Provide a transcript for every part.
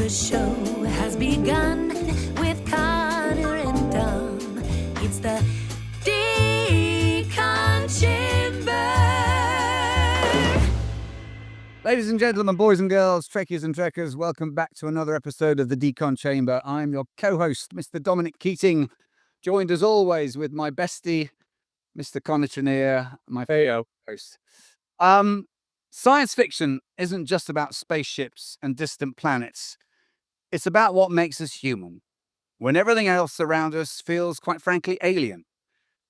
The show has begun with Connor and Dom. It's the Decon Chamber. Ladies and gentlemen, boys and girls, Trekkies and Trekkers, welcome back to another episode of the Decon Chamber. I'm your co-host, Mr. Dominic Keating, joined as always with my bestie, Mr. Connor Trinneer, my favorite host. Science fiction isn't just about spaceships and distant planets. It's about what makes us human, when everything else around us feels, quite frankly, alien.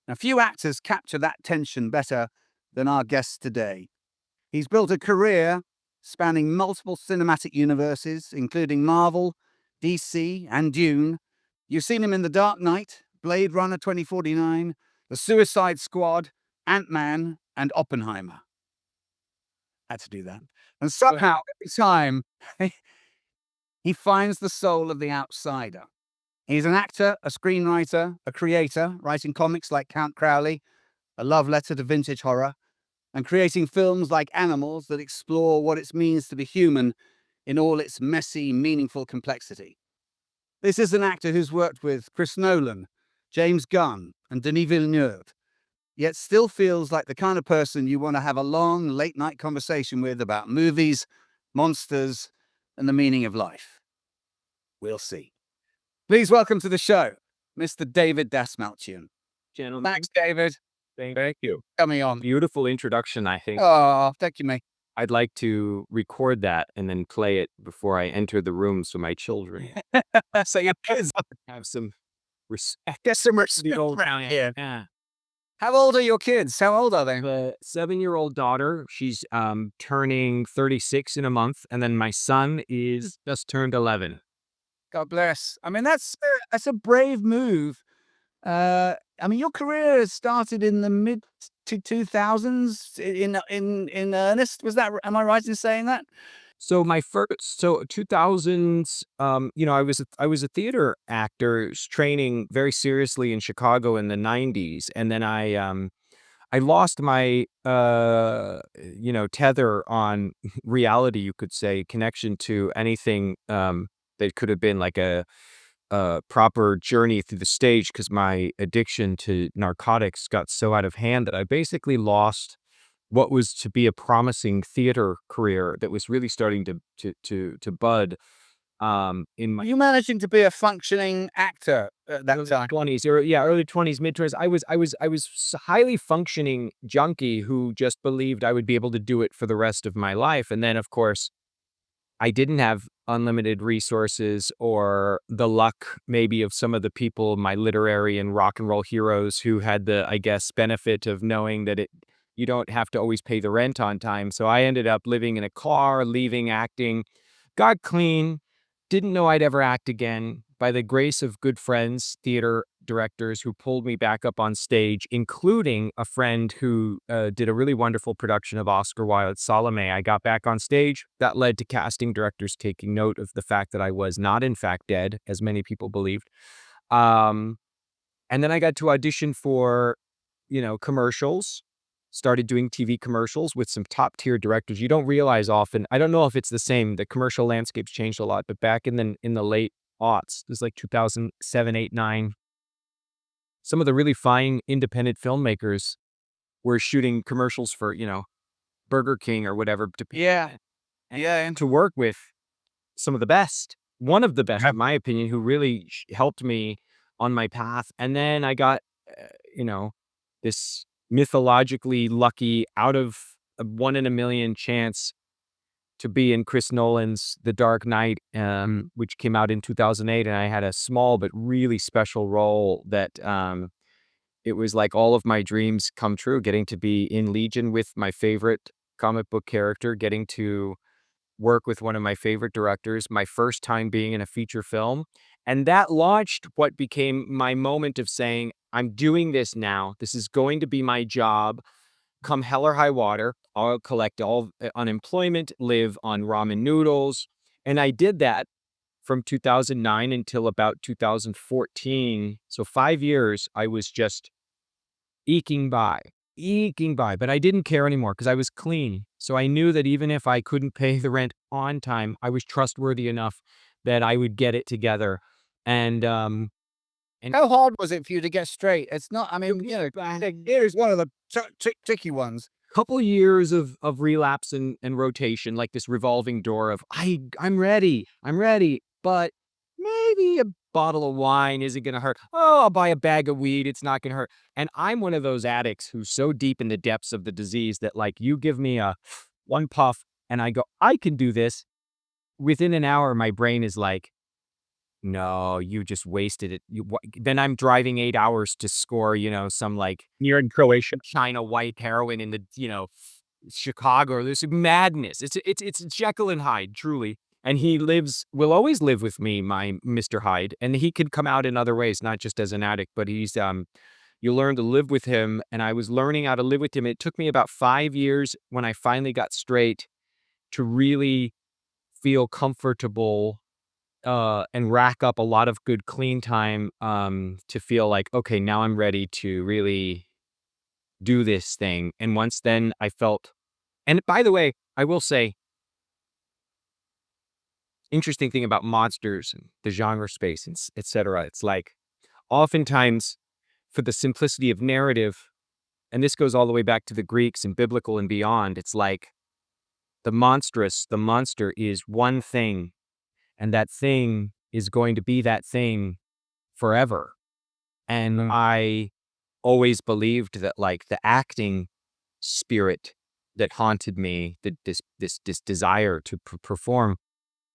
Now, few actors capture that tension better than our guest today. He's built a career spanning multiple cinematic universes, including Marvel, DC, and Dune. You've seen him in The Dark Knight, Blade Runner 2049, The Suicide Squad, Ant-Man, and Oppenheimer. Had to do that. And somehow, every time, he finds the soul of the outsider. He's an actor, a screenwriter, a creator, writing comics like Count Crowley, a love letter to vintage horror, and creating films like Animals that explore what it means to be human in all its messy, meaningful complexity. This is an actor who's worked with Chris Nolan, James Gunn, and Denis Villeneuve, yet still feels like the kind of person you want to have a long, late-night conversation with about movies, monsters, and the meaning of life. We'll see. Please welcome to the show, Mr. David Dastmalchian. Gentlemen, Thanks, David. thank you. Coming on. Beautiful introduction, I think. Oh, thank you, mate. I'd like to record that and then play it before I enter the room so my children So your kids have some respect. get some respect around here. Yeah. How old are your kids? How old are they? The 7-year-old daughter, she's turning 36 in a month, and then my son is just turned 11. God bless. I mean, that's a brave move. I mean, your career started in the mid to 2000s in earnest. Was that? Am I right in saying that? So my first, 2000s, I was a theater actor training very seriously in Chicago in the 90s, and then I lost my tether on reality, you could say, connection to anything that could have been like a proper journey through the stage, because my addiction to narcotics got so out of hand that I basically lost what was to be a promising theater career that was really starting to bud in my You managing to be a functioning actor at that time? 20s, or early 20s, mid 20s. I was highly functioning junkie who just believed I would be able to do it for the rest of my life. And then, of course, I didn't have unlimited resources or the luck maybe of some of the people, my literary and rock and roll heroes, who had the, I guess, benefit of knowing that you don't have to always pay the rent on time. So I ended up living in a car, leaving acting, got clean, didn't know I'd ever act again. By the grace of good friends, theater directors who pulled me back up on stage, including a friend who did a really wonderful production of Oscar Wilde's Salome. I got back on stage. That led to casting directors taking note of the fact that I was not, in fact, dead, as many people believed. And then I got to audition for, commercials. Started doing TV commercials with some top tier directors. You don't realize often. I don't know if it's the same. The commercial landscape's changed a lot, but back in the late aughts, it was like 2007, 8, 9. Some of the really fine independent filmmakers were shooting commercials for, Burger King or whatever. And to work with some of the best, one of the best, in my opinion, who really helped me on my path. And then I got, this mythologically lucky, out of a 1 in a million chance to be in Chris Nolan's The Dark Knight, which came out in 2008. And I had a small but really special role that it was like all of my dreams come true, getting to be in Legion with my favorite comic book character, getting to work with one of my favorite directors, my first time being in a feature film. And that launched what became my moment of saying, I'm doing this now. This is going to be my job. Come hell or high water, I'll collect all unemployment, live on ramen noodles. And I did that from 2009 until about 2014. So 5 years, I was just eking by, but I didn't care anymore because I was clean. So I knew that even if I couldn't pay the rent on time, I was trustworthy enough that I would get it together. And How hard was it for you to get straight? It's not, I mean, here's one of the tricky ones. couple years of relapse and rotation, like this revolving door of I'm ready, but maybe a bottle of wine isn't gonna hurt. Oh, I'll buy a bag of weed, it's not gonna hurt. And I'm one of those addicts who's so deep in the depths of the disease that like you give me a one puff and I go, I can do this. Within an hour, my brain is like, no, you just wasted it. Then I'm driving 8 hours to score, some like You're in Croatia. China white heroin in the, Chicago. There's madness. It's Jekyll and Hyde, truly. And he will always live with me, my Mr. Hyde. And he could come out in other ways, not just as an addict, but you learn to live with him. And I was learning how to live with him. It took me about 5 years when I finally got straight to really feel comfortable and rack up a lot of good clean time to feel like, okay, now I'm ready to really do this thing. And once then I felt, and by the way, I will say, interesting thing about monsters and the genre space, etc. It's like oftentimes for the simplicity of narrative, and this goes all the way back to the Greeks and biblical and beyond, it's like the monster is one thing, and that thing is going to be that thing forever. And I always believed that like the acting spirit that haunted me, this desire to perform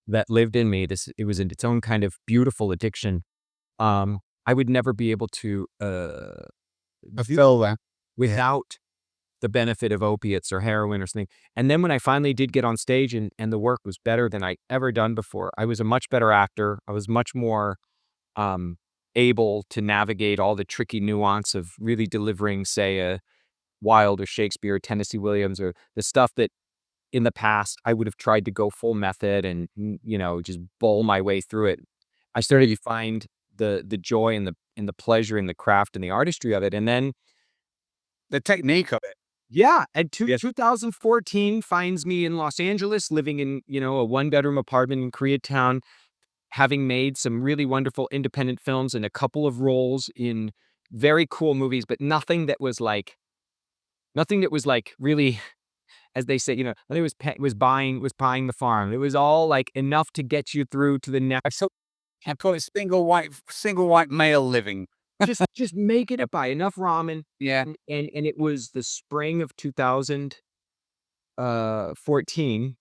that lived in me, it was in its own kind of beautiful addiction. I would never be able to Fulfill that without the benefit of opiates or heroin or something. And then when I finally did get on stage and the work was better than I ever done before, I was a much better actor. I was much more able to navigate all the tricky nuance of really delivering, say, a Wilde or Shakespeare or Tennessee Williams, or the stuff that in the past I would have tried to go full method and, just bowl my way through it. I started to find the joy and the pleasure in the craft and the artistry of it. And then the technique of it. yeah, and 2014 finds me in Los Angeles, living in, a one-bedroom apartment in Koreatown, having made some really wonderful independent films and a couple of roles in very cool movies, but nothing that was like really, as they say, it was buying the farm. It was all like enough to get you through to the next. So I call it single white male living. just make it up, buy enough ramen. Yeah. And it was the spring of 2014,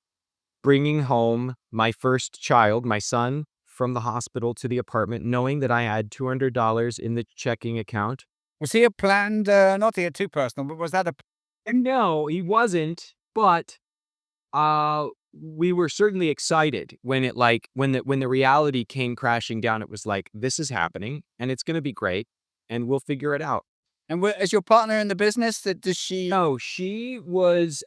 bringing home my first child, my son, from the hospital to the apartment, knowing that I had $200 in the checking account. Was he a planned, not to get too personal, but was that a... No, he wasn't, but we were certainly excited when the reality came crashing down. It was like, this is happening and it's going to be great and we'll figure it out. And is your partner in the business? Does she... No, she is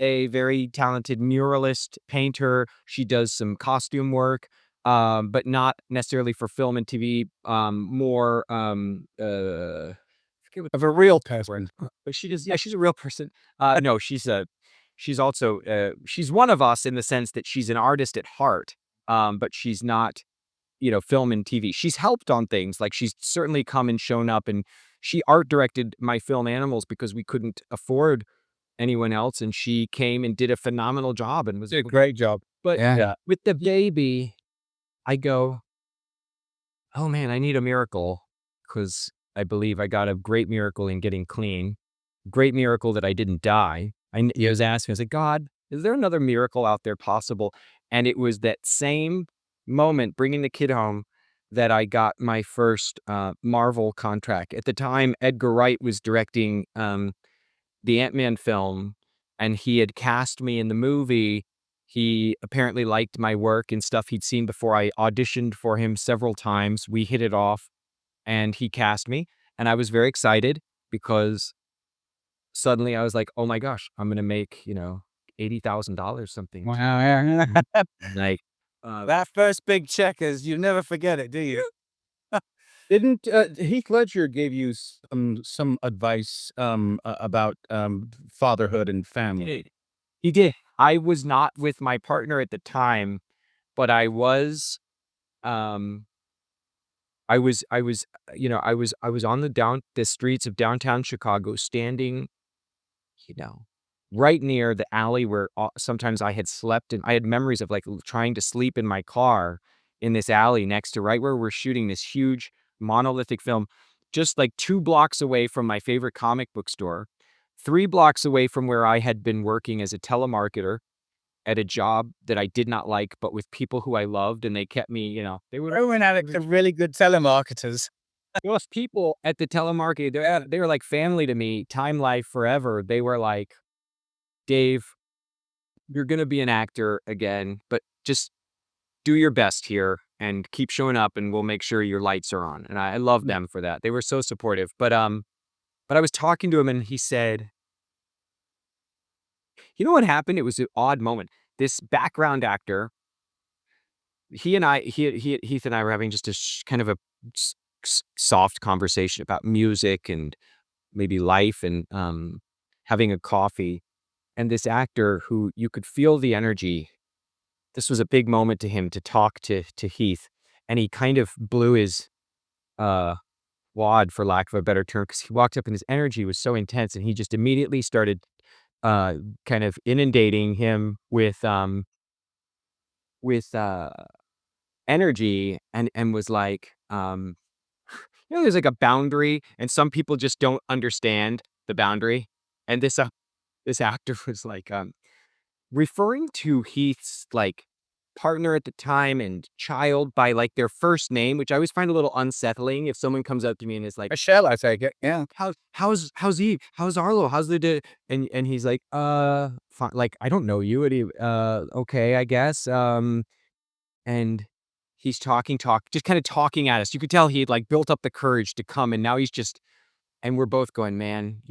a very talented muralist, painter. She does some costume work, but not necessarily for film and TV, more, of a real person. But she does, yeah, she's a real person. No, she's also, she's one of us in the sense that she's an artist at heart, but she's not, film and TV. She's helped on things, like she's certainly come and shown up, and she art directed my film Animals because we couldn't afford anyone else, and she came and did a phenomenal job and was a great job. But with the baby, I go, oh man, I need a miracle, because I believe I got a great miracle in getting clean, great miracle that I didn't die. I was asking, I was like, God, is there another miracle out there possible? And it was that same moment, bringing the kid home, that I got my first Marvel contract. At the time, Edgar Wright was directing the Ant-Man film, and he had cast me in the movie. He apparently liked my work and stuff he'd seen before. I auditioned for him several times. We hit it off, and he cast me. And I was very excited because suddenly I was like, oh my gosh, I'm going to make, $80,000 something. Wow. Yeah. Like, that first big check is, you never forget it, do you? Didn't Heath Ledger gave you some advice about fatherhood and family? He did. I was not with my partner at the time, but um, I was on the streets of downtown Chicago, standing, you know, right near the alley where sometimes I had slept, and I had memories of like trying to sleep in my car in this alley next to right where we're shooting this huge monolithic film, just like 2 blocks away from my favorite comic book store, 3 blocks away from where I had been working as a telemarketer at a job that I did not like, but with people who I loved, and they kept me, they were Owen Alex are really good telemarketers. those people at the telemarket. They were like family to me, Time Life forever. They were like, Dave, you're gonna be an actor again, but just do your best here and keep showing up, and we'll make sure your lights are on. And I love them for that. They were so supportive. But I was talking to him, and he said, you know what happened? It was an odd moment. This background actor, Heath and I were having just a kind of a soft conversation about music and maybe life, and having a coffee. And this actor, who you could feel the energy, this was a big moment to him to talk to Heath, and he kind of blew his uh wad, for lack of a better term, because he walked up and his energy was so intense, and he just immediately started uh kind of inundating him with energy, and was like, there's like a boundary, and some people just don't understand the boundary. And this actor was like, referring to Heath's, like, partner at the time and child by, like, their first name, which I always find a little unsettling if someone comes up to me and is like, Michelle, I take it. Yeah. How's Eve? How's Arlo? How's the day?" And he's like, fine, like, "I don't know you." And he, "Okay, I guess." And he's just kinda talking at us. You could tell he had, like, built up the courage to come, and now he's just, and we're both going, "Man,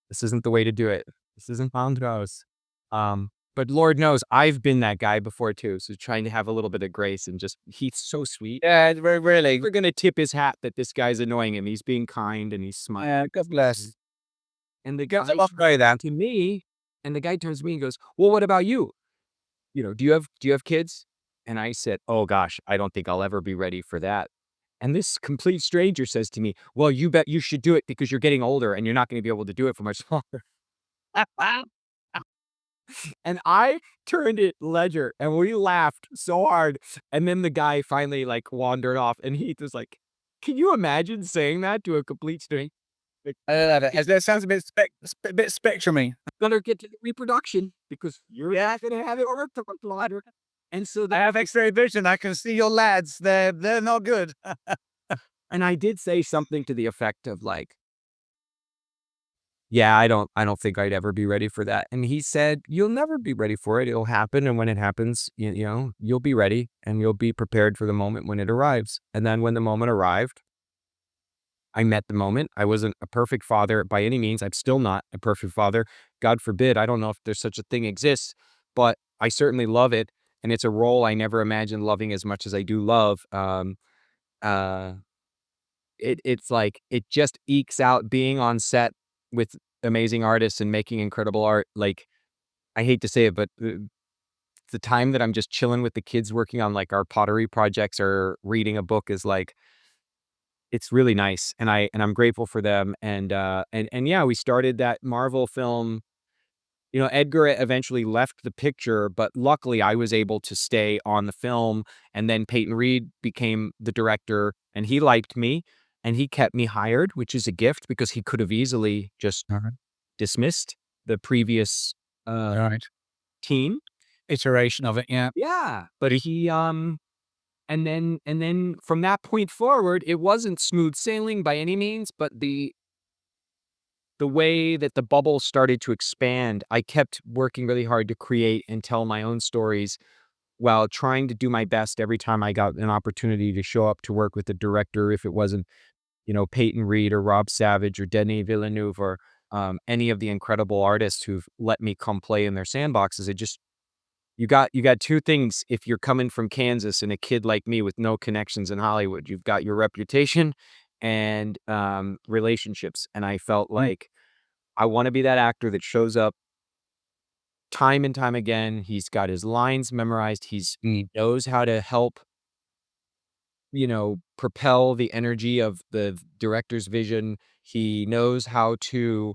this isn't the way to do it. This isn't Montrose." But Lord knows I've been that guy before too. So trying to have a little bit of grace, and just, He's so sweet. Yeah, really. We're gonna tip his hat that this guy's annoying him. He's being kind and he's smiling. Yeah, God bless. And the Go guy off way then. to me, and the guy turns to me and goes, "Well, what about you? Do you have kids?" And I said, "Oh gosh, I don't think I'll ever be ready for that." And this complete stranger says to me, "Well, you bet you should do it, because you're getting older and you're not going to be able to do it for much longer." And I turned at Ledger, and we laughed so hard. And then the guy finally, like, wandered off, and Heath was like, "Can you imagine saying that to a complete stranger? Like, I love it. That sounds a bit spectrumy. gonna get to the reproduction because you're not gonna have it work for much longer." And so I have X-ray vision. I can see your lads. They're not good. and I did say something to the effect of like, "Yeah, I don't think I'd ever be ready for that." And he said, "You'll never be ready for it. It'll happen, and when it happens, you'll be ready, and you'll be prepared for the moment when it arrives." And then when the moment arrived, I met the moment. I wasn't a perfect father by any means. I'm still not a perfect father. God forbid. I don't know if there's such a thing exists, but I certainly love it, and it's a role I never imagined loving as much as I do love. Uh it's like it just ekes out being on set with amazing artists and making incredible art. Like, I hate to say it, but the time that I'm just chilling with the kids working on like our pottery projects or reading a book is like, it's really nice, and I'm grateful for them. And yeah, we started that Marvel film. Edgar eventually left the picture, but luckily I was able to stay on the film. And then Peyton Reed became the director, and he liked me, and he kept me hired, which is a gift, because he could have easily just All right. dismissed the previous All right. team. Iteration of it. Yeah. Yeah, but he and then from that point forward, it wasn't smooth sailing by any means, but the way that the bubble started to expand, I kept working really hard to create and tell my own stories, while trying to do my best every time I got an opportunity to show up to work with the director, if it wasn't, Peyton Reed or Rob Savage or Denis Villeneuve or any of the incredible artists who've let me come play in their sandboxes. you got two things if you're coming from Kansas and a kid like me with no connections in Hollywood. You've got your reputation and relationships. And I felt like I want to be that actor that shows up time and time again. He's got his lines memorized. He knows how to help, propel the energy of the director's vision. He knows how to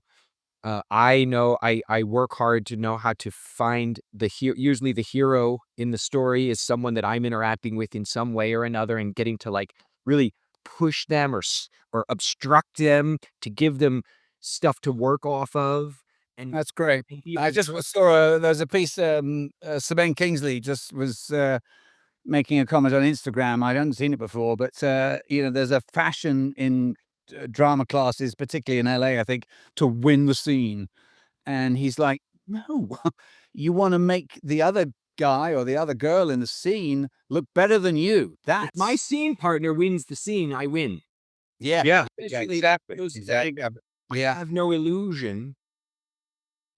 I work hard to know how to find the hero. Usually the hero in the story is someone that I'm interacting with in some way or another and getting to like really push them or obstruct them to give them stuff to work off of. And That's great. be I able just to- saw there's a piece. Sir Ben Kingsley just was making a comment on Instagram. I hadn't seen it before, but there's a fashion in drama classes, particularly in LA, I think, to win the scene. And he's like, no, you want to make the other guy or the other girl in the scene look better than you. if That's my scene partner wins the scene, I win. yeah, Yeah, Especially exactly. those Exactly. I yeah. have no illusion.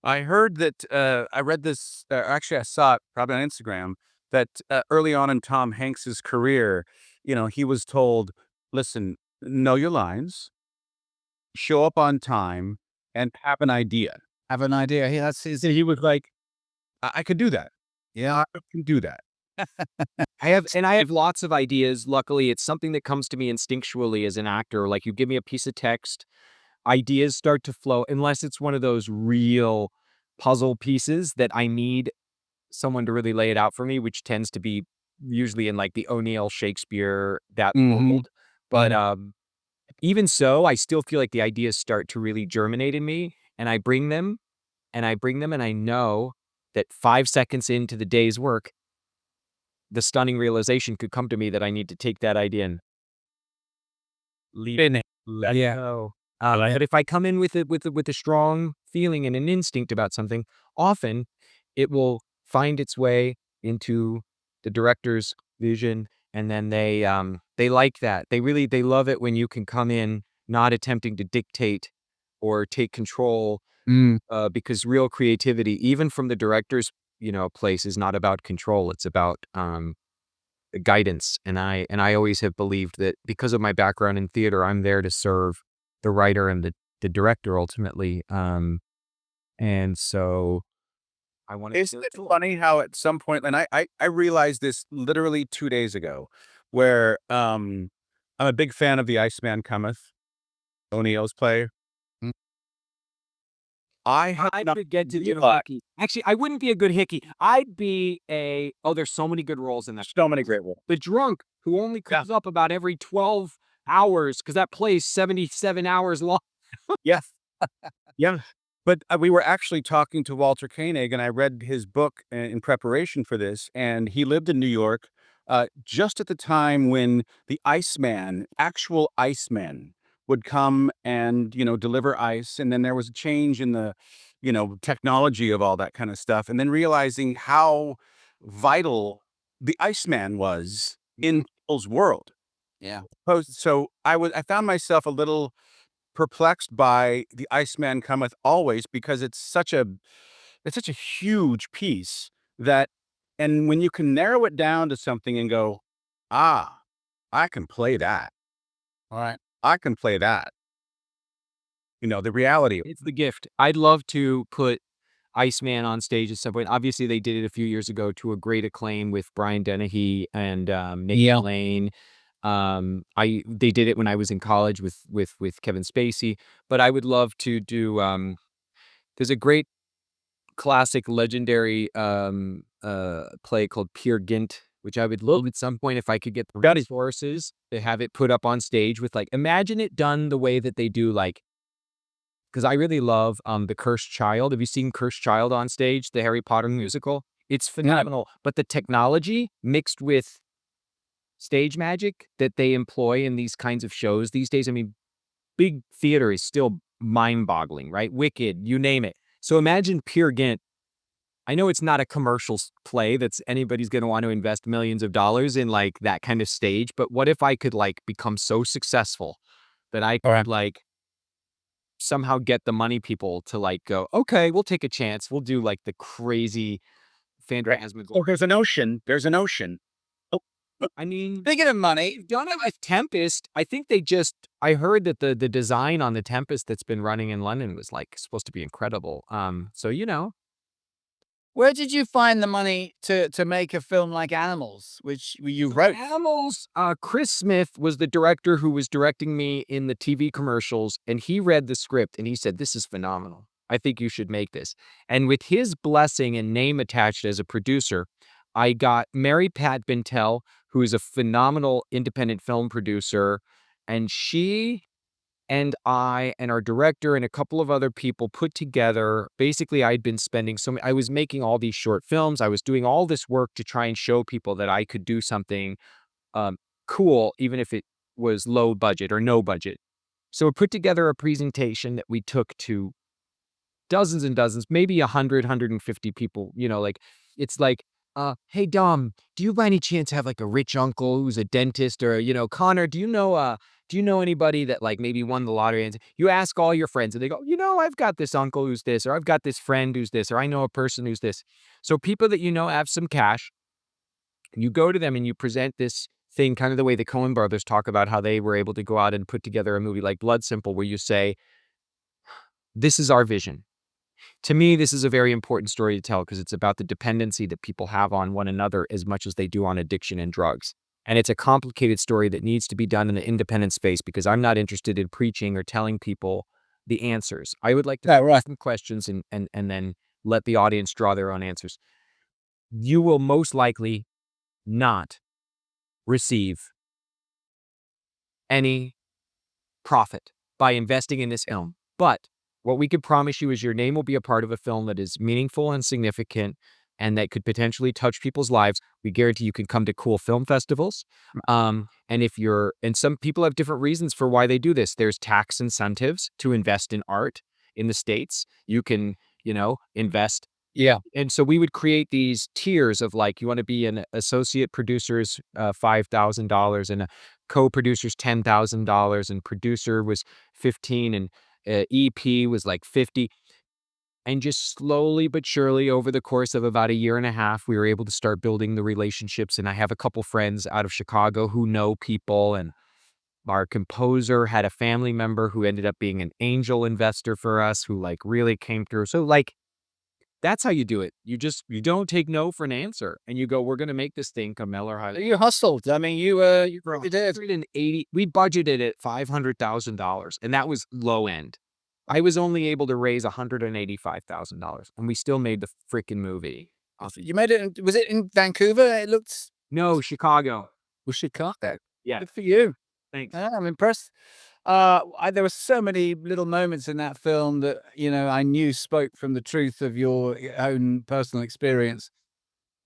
I heard that, I read this, actually I saw it probably on Instagram, that early on in Tom Hanks's career, he was told, listen, know your lines, show up on time, and have an idea. Have an idea. Yeah, that's his. And he was like, I could do that. Yeah, I can do that. I have lots of ideas. Luckily, it's something that comes to me instinctually as an actor. Like you give me a piece of text, ideas start to flow, unless it's one of those real puzzle pieces that I need someone to really lay it out for me, which tends to be usually in like the O'Neill, Shakespeare, that world. But even so, I still feel like the ideas start to really germinate in me, and I bring them and I know that 5 seconds into the day's work, the stunning realization could come to me that I need to take that idea and leave it. Let go. But if I come in with a strong feeling and an instinct about something, often it will find its way into the director's vision, and then they like that. They love it when you can come in not attempting to dictate or take control, because real creativity, even from the director's place, is not about control. It's about guidance. And I always have believed that because of my background in theater, I'm there to serve the writer and the director ultimately. And so I want to. Isn't it funny how at some point, and I realized this literally 2 days ago, where I'm a big fan of The Iceman Cometh, O'Neill's play. Mm. I have I not could get to do realized Hickey. Actually, I wouldn't be a good Hickey. I'd be there's so many good roles in that. so many great roles. The drunk who only comes up about every 12 hours because that play's 77 hours long. Yes. Yeah. But we were actually talking to Walter Koenig, and I read his book in preparation for this, and he lived in New York just at the time when the Iceman, actual Iceman, would come and, deliver ice. And then there was a change in the, technology of all that kind of stuff. And then realizing how vital the Iceman was in people's world. yeah. So I found myself a little perplexed by The Iceman Cometh always, because it's such a huge piece that, and when you can narrow it down to something and go, I can play that. All right. I can play that. The reality. It's the gift. I'd love to put Iceman on stage at some point. Obviously, they did it a few years ago to a great acclaim with Brian Dennehy and Nick Lane. They did it when I was in college with Kevin Spacey. But I would love to do. There's a great classic, legendary play called Peer Gynt, which I would love at some point if I could get the resources to have it put up on stage with, like, imagine it done the way that they do, like, because I really love The Cursed Child. Have you seen Cursed Child on stage, the Harry Potter musical? It's phenomenal. But the technology mixed with stage magic that they employ in these kinds of shows these days, I mean, big theater is still mind-boggling, right? Wicked, you name it. So imagine Peer Gynt. I know it's not a commercial play that's anybody's going to want to invest millions of dollars in, like, that kind of stage, but what if I could, like, become so successful that I could, like, somehow get the money people to, like, go, okay, we'll take a chance. We'll do, like, the crazy phantasmagorical. Oh, there's an ocean. There's an ocean. Oh, I mean, Speaking of money, done it with Tempest. I think I heard that the design on the Tempest that's been running in London was like supposed to be incredible. So, where did you find the money to make a film like Animals, which you wrote? Animals. Chris Smith was the director who was directing me in the TV commercials, and he read the script and he said, "This is phenomenal. I think you should make this." And with his blessing and name attached as a producer, I got Mary Pat Bintel, who is a phenomenal independent film producer, and she and I and our director and a couple of other people put together. Basically, I was making all these short films. I was doing all this work to try and show people that I could do something um, cool, even if it was low budget or no budget. So we put together a presentation that we took to dozens and dozens, maybe 150 people, it's like, hey, Dom, do you by any chance have like a rich uncle who's a dentist, or, Connor, do you know anybody that like maybe won the lottery? And you ask all your friends and they go, I've got this uncle who's this, or I've got this friend who's this, or I know a person who's this. So people that have some cash, you go to them and you present this thing, kind of the way the Coen brothers talk about how they were able to go out and put together a movie like Blood Simple, where you say, this is our vision. To me, this is a very important story to tell because it's about the dependency that people have on one another as much as they do on addiction and drugs. And it's a complicated story that needs to be done in the independent space because I'm not interested in preaching or telling people the answers. I would like to ask some questions and then let the audience draw their own answers. You will most likely not receive any profit by investing in this film. But what we could promise you is your name will be a part of a film that is meaningful and significant and that could potentially touch people's lives. We guarantee you can come to cool film festivals. And some people have different reasons for why they do this. There's tax incentives to invest in art in the States. You can, invest. Yeah. And so we would create these tiers of like, you want to be an associate producer's $5,000 and a co-producer's $10,000 and producer was 15 and EP was like 50. And just slowly but surely over the course of about a year and a half, we were able to start building the relationships. And I have a couple friends out of Chicago who know people. And our composer had a family member who ended up being an angel investor for us who like really came through. So like, that's how you do it. You don't take no for an answer, and you go, we're going to make this thing come Miller High. You hustled. I mean, you really did. We budgeted at $500,000, and that was low end. I was only able to raise $185,000, and we still made the freaking movie. You made it. Was it in Vancouver? It looked. No, Chicago. Was Chicago? Yeah. Good for you. Thanks. I'm impressed. There were so many little moments in that film that, I knew spoke from the truth of your own personal experience.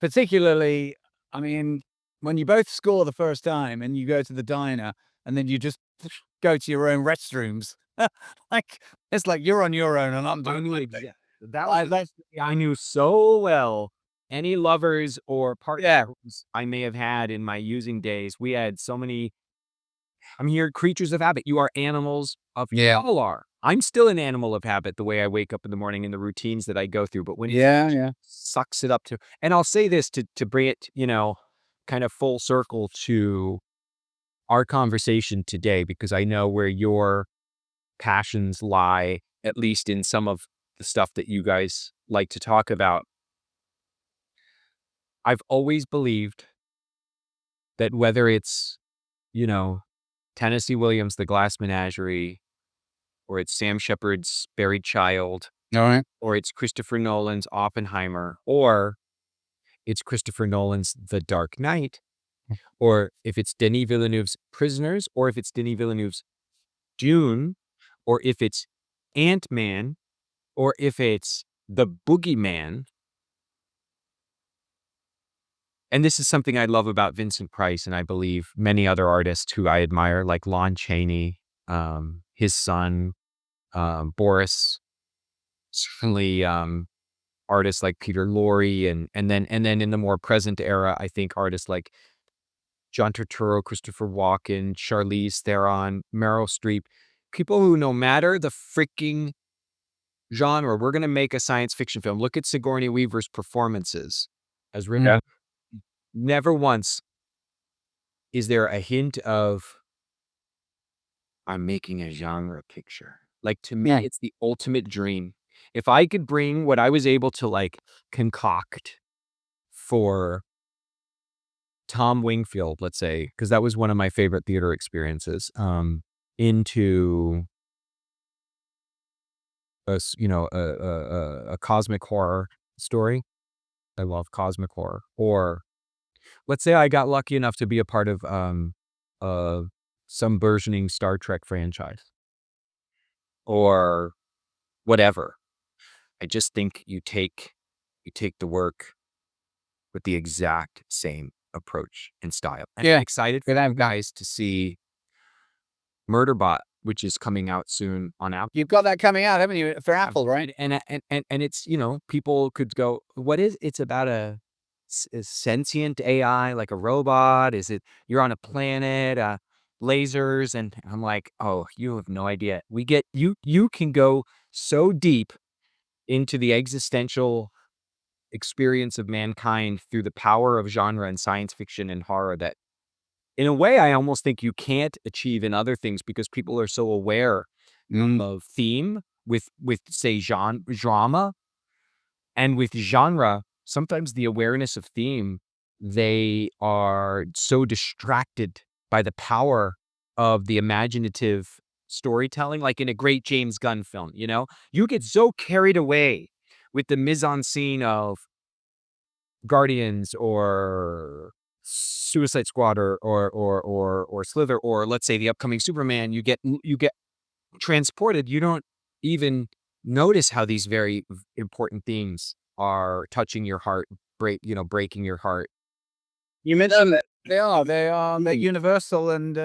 Particularly, I mean, when you both score the first time and you go to the diner and then you just go to your own restrooms. It's like you're on your own and I'm doing my thing. I knew so well. Any lovers or partners I may have had in my using days, we had so many. You're creatures of habit. You are animals of all are. I'm still an animal of habit, the way I wake up in the morning and the routines that I go through. But when sucks it up to, and I'll say this to bring it, kind of full circle to our conversation today, because I know where your passions lie, at least in some of the stuff that you guys like to talk about. I've always believed that whether it's, Tennessee Williams' The Glass Menagerie, or it's Sam Shepard's Buried Child, All right. or it's Christopher Nolan's Oppenheimer, or it's Christopher Nolan's The Dark Knight, or if it's Denis Villeneuve's Prisoners, or if it's Denis Villeneuve's Dune, or if it's Ant-Man, or if it's The Boogeyman. And this is something I love about Vincent Price, and I believe many other artists who I admire, like Lon Chaney, his son, Boris, certainly artists like Peter Lorre, and then in the more present era, I think artists like John Turturro, Christopher Walken, Charlize Theron, Meryl Streep, people who, no matter the freaking genre, we're going to make a science fiction film. Look at Sigourney Weaver's performances. as written. Yeah. Never once is there a hint of I'm making a genre picture. Like, to me, Yeah. it's the ultimate dream. If I could bring what I was able to, like, concoct for Tom Wingfield, let's say, because that was one of my favorite theater experiences, into a cosmic horror story. I love cosmic horror. Or let's say I got lucky enough to be a part of uh, some burgeoning Star Trek franchise or whatever. I just think you take the work with the exact same approach and style. And Yeah. I'm excited for you guys to see Murderbot, which is coming out soon on Apple. You've got that coming out, haven't you, for Apple, right? And it's, people could go, what is it's about a sentient AI, like a robot? Is it you're on a planet, lasers? And I'm like, oh, you have no idea. We get you can go so deep into the existential experience of mankind through the power of genre and science fiction and horror that in a way I almost think you can't achieve in other things because people are so aware of theme with say drama and with genre. Sometimes the awareness of theme, they are so distracted by the power of the imaginative storytelling, like in a great James Gunn film. You get so carried away with the mise en scene of Guardians or Suicide Squad or Slither, or let's say the upcoming Superman. You get transported. You don't even notice how these very important themes are touching your heart, breaking your heart. You mentioned that they're universal, and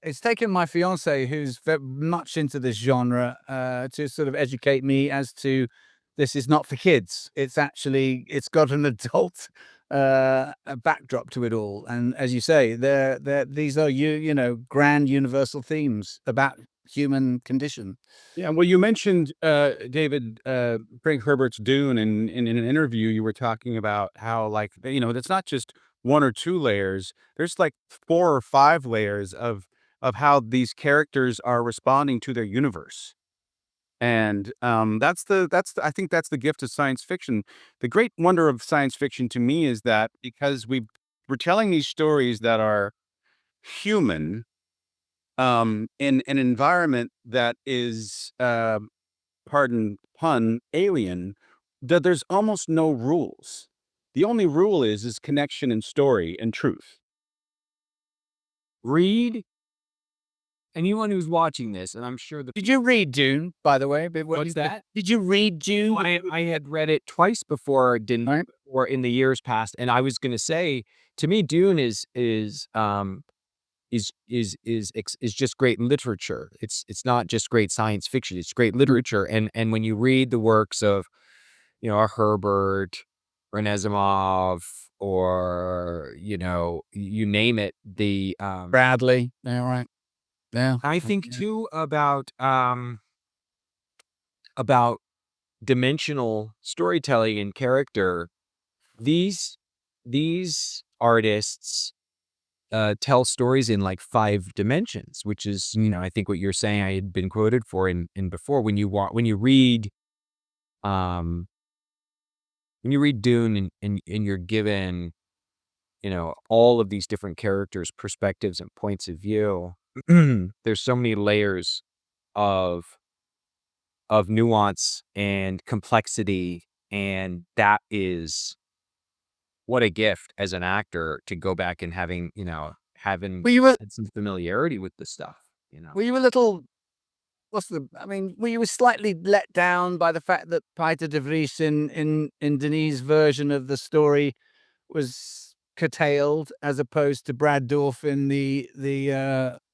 it's taken my fiance, who's very much into this genre, to sort of educate me as to this is not for kids. It's got an adult a backdrop to it all, and as you say, these are grand universal themes about human condition. Yeah, well, you mentioned David Frank Herbert's Dune, and in an interview, you were talking about how, like, it's not just one or two layers. There's like 4 or 5 layers of how these characters are responding to their universe, and I think that's the gift of science fiction. The great wonder of science fiction to me is that because we're telling these stories that are human, in an environment that is pardon pun, alien, that there's almost no rules. The only rule is connection and story and truth. Read anyone who's watching this, and I'm sure Did you read Dune, by the way? What's that? Did you read Dune? I had read it twice before, didn't Right. or in the years past, and I was gonna say, to me, Dune is just great literature. It's not just great science fiction. It's great literature, and when you read the works of a Herbert or an Asimov or you name it, Bradley. Yeah, right. Yeah. I think too about dimensional storytelling and character. These artists tell stories in like 5 dimensions, which is I think what you're saying I had been quoted for in before. Um when you read Dune and you're given all of these different characters' perspectives and points of view, there's so many layers of nuance and complexity, and that is what a gift as an actor to go back and having Were you a, had some familiarity with the stuff. were you a little were you slightly let down by the fact that Peter de Vries in Denis' version of the story was curtailed as opposed to Brad Dourif in the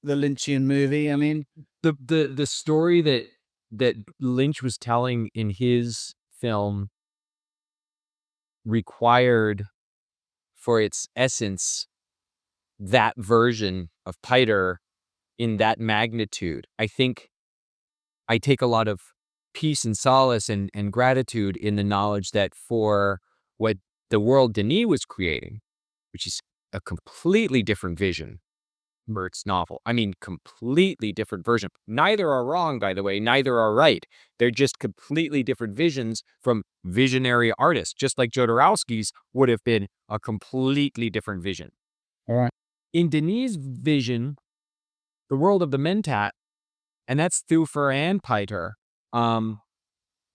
Lynchian movie? I mean, The story that Lynch was telling in his film required for its essence that version of Piter in that magnitude. I think I take a lot of peace and solace and gratitude in the knowledge that for what the world Denis was creating, which is a completely different vision, Mert's novel. I mean, completely different version. Neither are wrong, by the way. Neither are right. They're just completely different visions from visionary artists, just like Jodorowsky's would have been a completely different vision. All right. In Denis' vision, the world of the Mentat, and that's Thufir and Piter,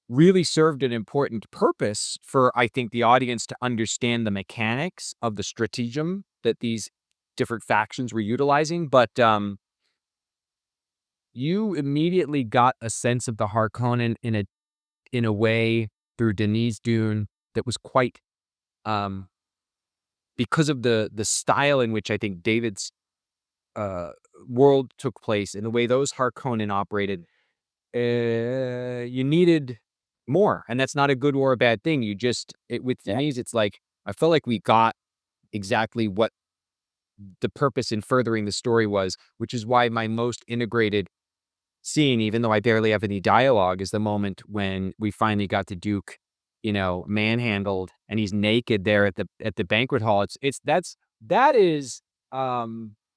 really served an important purpose for, I think, the audience to understand the mechanics of the stratagem that these different factions were utilizing. But you immediately got a sense of the Harkonnen in a way through Denis' Dune that was quite because of the style in which I think David's world took place and the way those Harkonnen operated. You needed more, and that's not a good or a bad thing. With Denis, it's like I felt like we got exactly what the purpose in furthering the story was, which is why my most integrated scene, even though I barely have any dialogue, is the moment when we finally got the Duke, manhandled, and he's naked there at the banquet hall. That is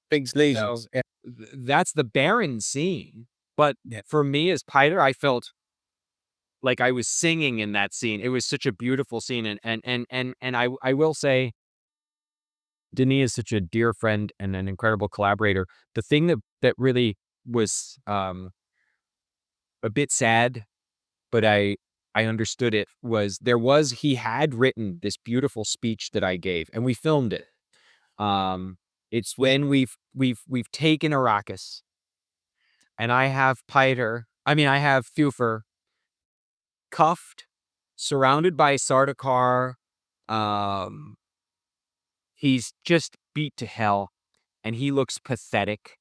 Big lesions. Yeah. that's the Baron scene. But for me as Piter, I felt like I was singing in that scene. It was such a beautiful scene, and I will say, Denis is such a dear friend and an incredible collaborator. The thing that really was a bit sad, but I understood it, was he had written this beautiful speech that I gave, and we filmed it. It's when we've taken Arrakis, and I have Thufir cuffed, surrounded by Sardaukar. He's just beat to hell, and he looks pathetic.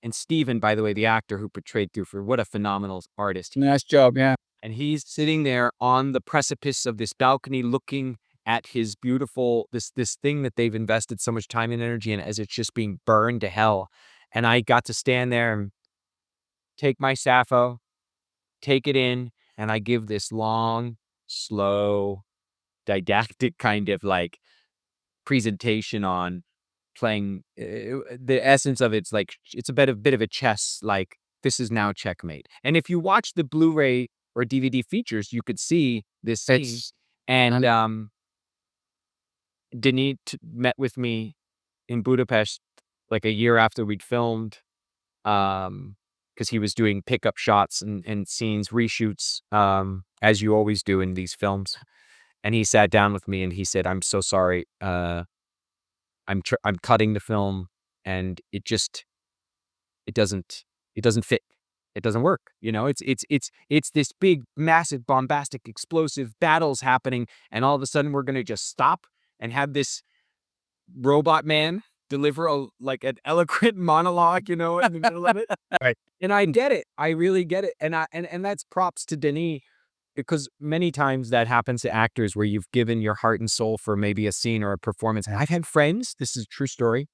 And Stephen, by the way, the actor who portrayed Thufir, what a phenomenal artist. Nice job. Yeah. And he's sitting there on the precipice of this balcony looking at his beautiful, this thing that they've invested so much time and energy in, as it's just being burned to hell. And I got to stand there and take my Sappho, take it in, and I give this long, slow, didactic kind of like presentation on playing the essence of it's like it's a bit of a chess, like this is now checkmate. And if you watch the Blu-ray or DVD features, you could see this scene. And Denis met with me in Budapest like a year after we'd filmed, because he was doing pickup shots and scenes, reshoots, as you always do in these films. And he sat down with me and he said, "I'm so sorry. I'm cutting the film, and it doesn't fit. It doesn't work. It's this big, massive, bombastic, explosive battles happening, and all of a sudden we're gonna just stop and have this robot man deliver an eloquent monologue, in the middle of it." Right. And I get it. I really get it. And that's props to Denis, because many times that happens to actors where you've given your heart and soul for maybe a scene or a performance. And I've had friends, this is a true story,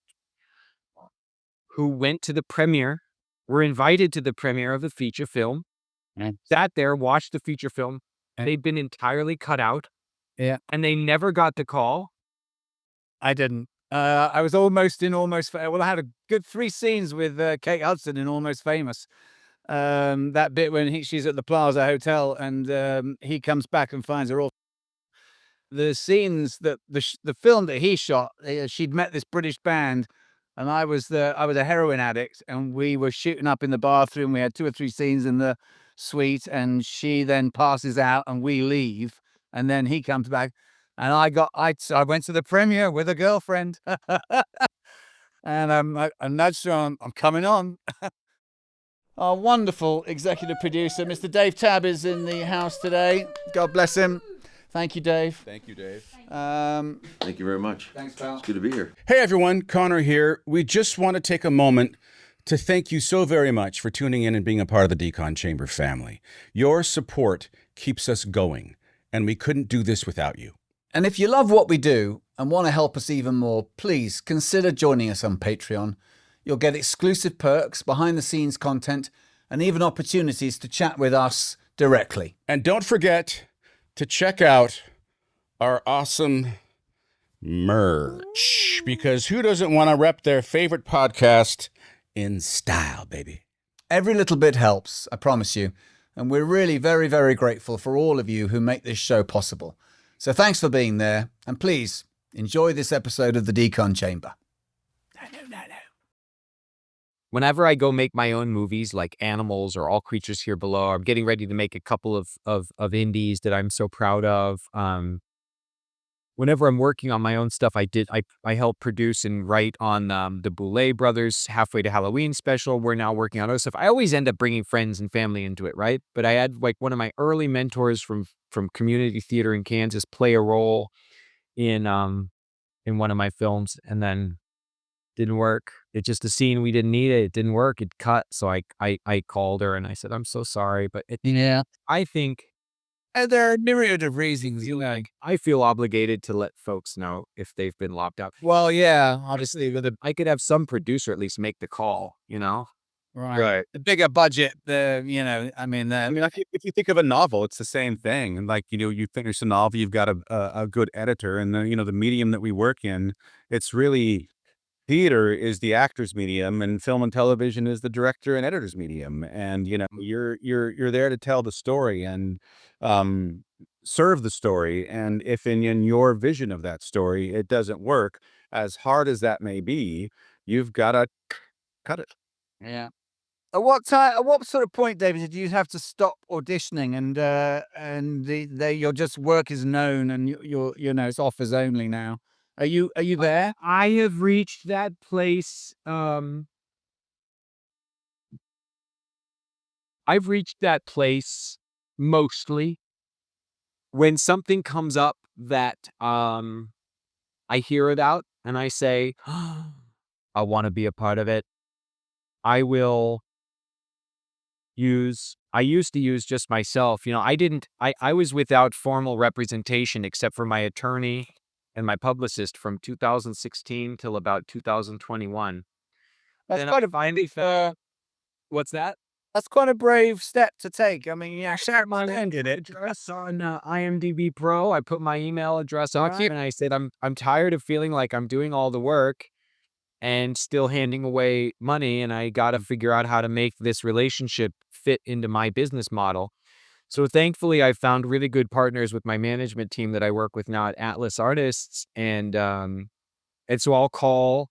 who went to the premiere, were invited to the premiere of the feature film, sat there, watched the feature film, and they've been entirely cut out. Yeah. And they never got the call. I didn't. I was almost in Almost Well, I had a good 3 scenes with Kate Hudson in Almost Famous. That bit when she's at the Plaza Hotel and he comes back and finds her all. The scenes that the film that he shot, she'd met this British band, and I was a heroin addict, and we were shooting up in the bathroom. We had 2 or 3 scenes in the suite, and she then passes out, and we leave, and then he comes back, and I went to the premiere with a girlfriend, and I nudged her on, "I'm coming on." Our wonderful executive producer, Mr. Dave Tabb, is in the house today. God bless him. Thank you, Dave. Thank you, Dave. Thank you very much. Thanks, pal. It's good to be here. Hey, everyone. Connor here. We just want to take a moment to thank you so very much for tuning in and being a part of the Decon Chamber family. Your support keeps us going, and we couldn't do this without you. And if you love what we do and want to help us even more, please consider joining us on Patreon. You'll get exclusive perks, behind-the-scenes content, and even opportunities to chat with us directly. And don't forget to check out our awesome merch. Because who doesn't want to rep their favorite podcast in style, baby? Every little bit helps, I promise you. And we're really very, very grateful for all of you who make this show possible. So thanks for being there. And please enjoy this episode of the Decon Chamber. No. Whenever I go make my own movies like Animals or All Creatures Here Below, I'm getting ready to make a couple of indies that I'm so proud of. Whenever I'm working on my own stuff, I help produce and write on the Boulet Brothers Halfway to Halloween special. We're now working on other stuff. I always end up bringing friends and family into it, right? But I had like one of my early mentors from community theater in Kansas play a role in one of my films, and then didn't work. It's just a scene we didn't need it. It didn't work. It cut. So I called her and I said, I'm so sorry, but I think. And there are a myriad of reasons. I feel obligated to let folks know if they've been locked out. Well, yeah, obviously with I could have some producer at least make the call, right. The bigger budget, I mean, like if you think of a novel, it's the same thing. And like, you finish a novel, you've got a good editor, and the medium that we work in, it's really theater is the actor's medium, and film and television is the director and editor's medium. And you're there to tell the story and serve the story. And if in your vision of that story it doesn't work, as hard as that may be, you've got to cut it. Yeah. At what sort of point, David, did you have to stop auditioning and your just work is known and it's offers only now? Are you there? I have reached that place. I've reached that place mostly when something comes up that I hear about and I say, I want to be a part of it. I used to use just myself. I was without formal representation except for my attorney and my publicist from 2016 till about 2021. That's Then quite I finally found, what's that? That's quite a brave step to take. I mean, yeah, share my Did it. Address on IMDb Pro. I put my email address on Right. and I said, I'm tired of feeling like I'm doing all the work and still handing away money, and I got to figure out how to make this relationship fit into my business model. So thankfully, I found really good partners with my management team that I work with now at Atlas Artists, and so I'll call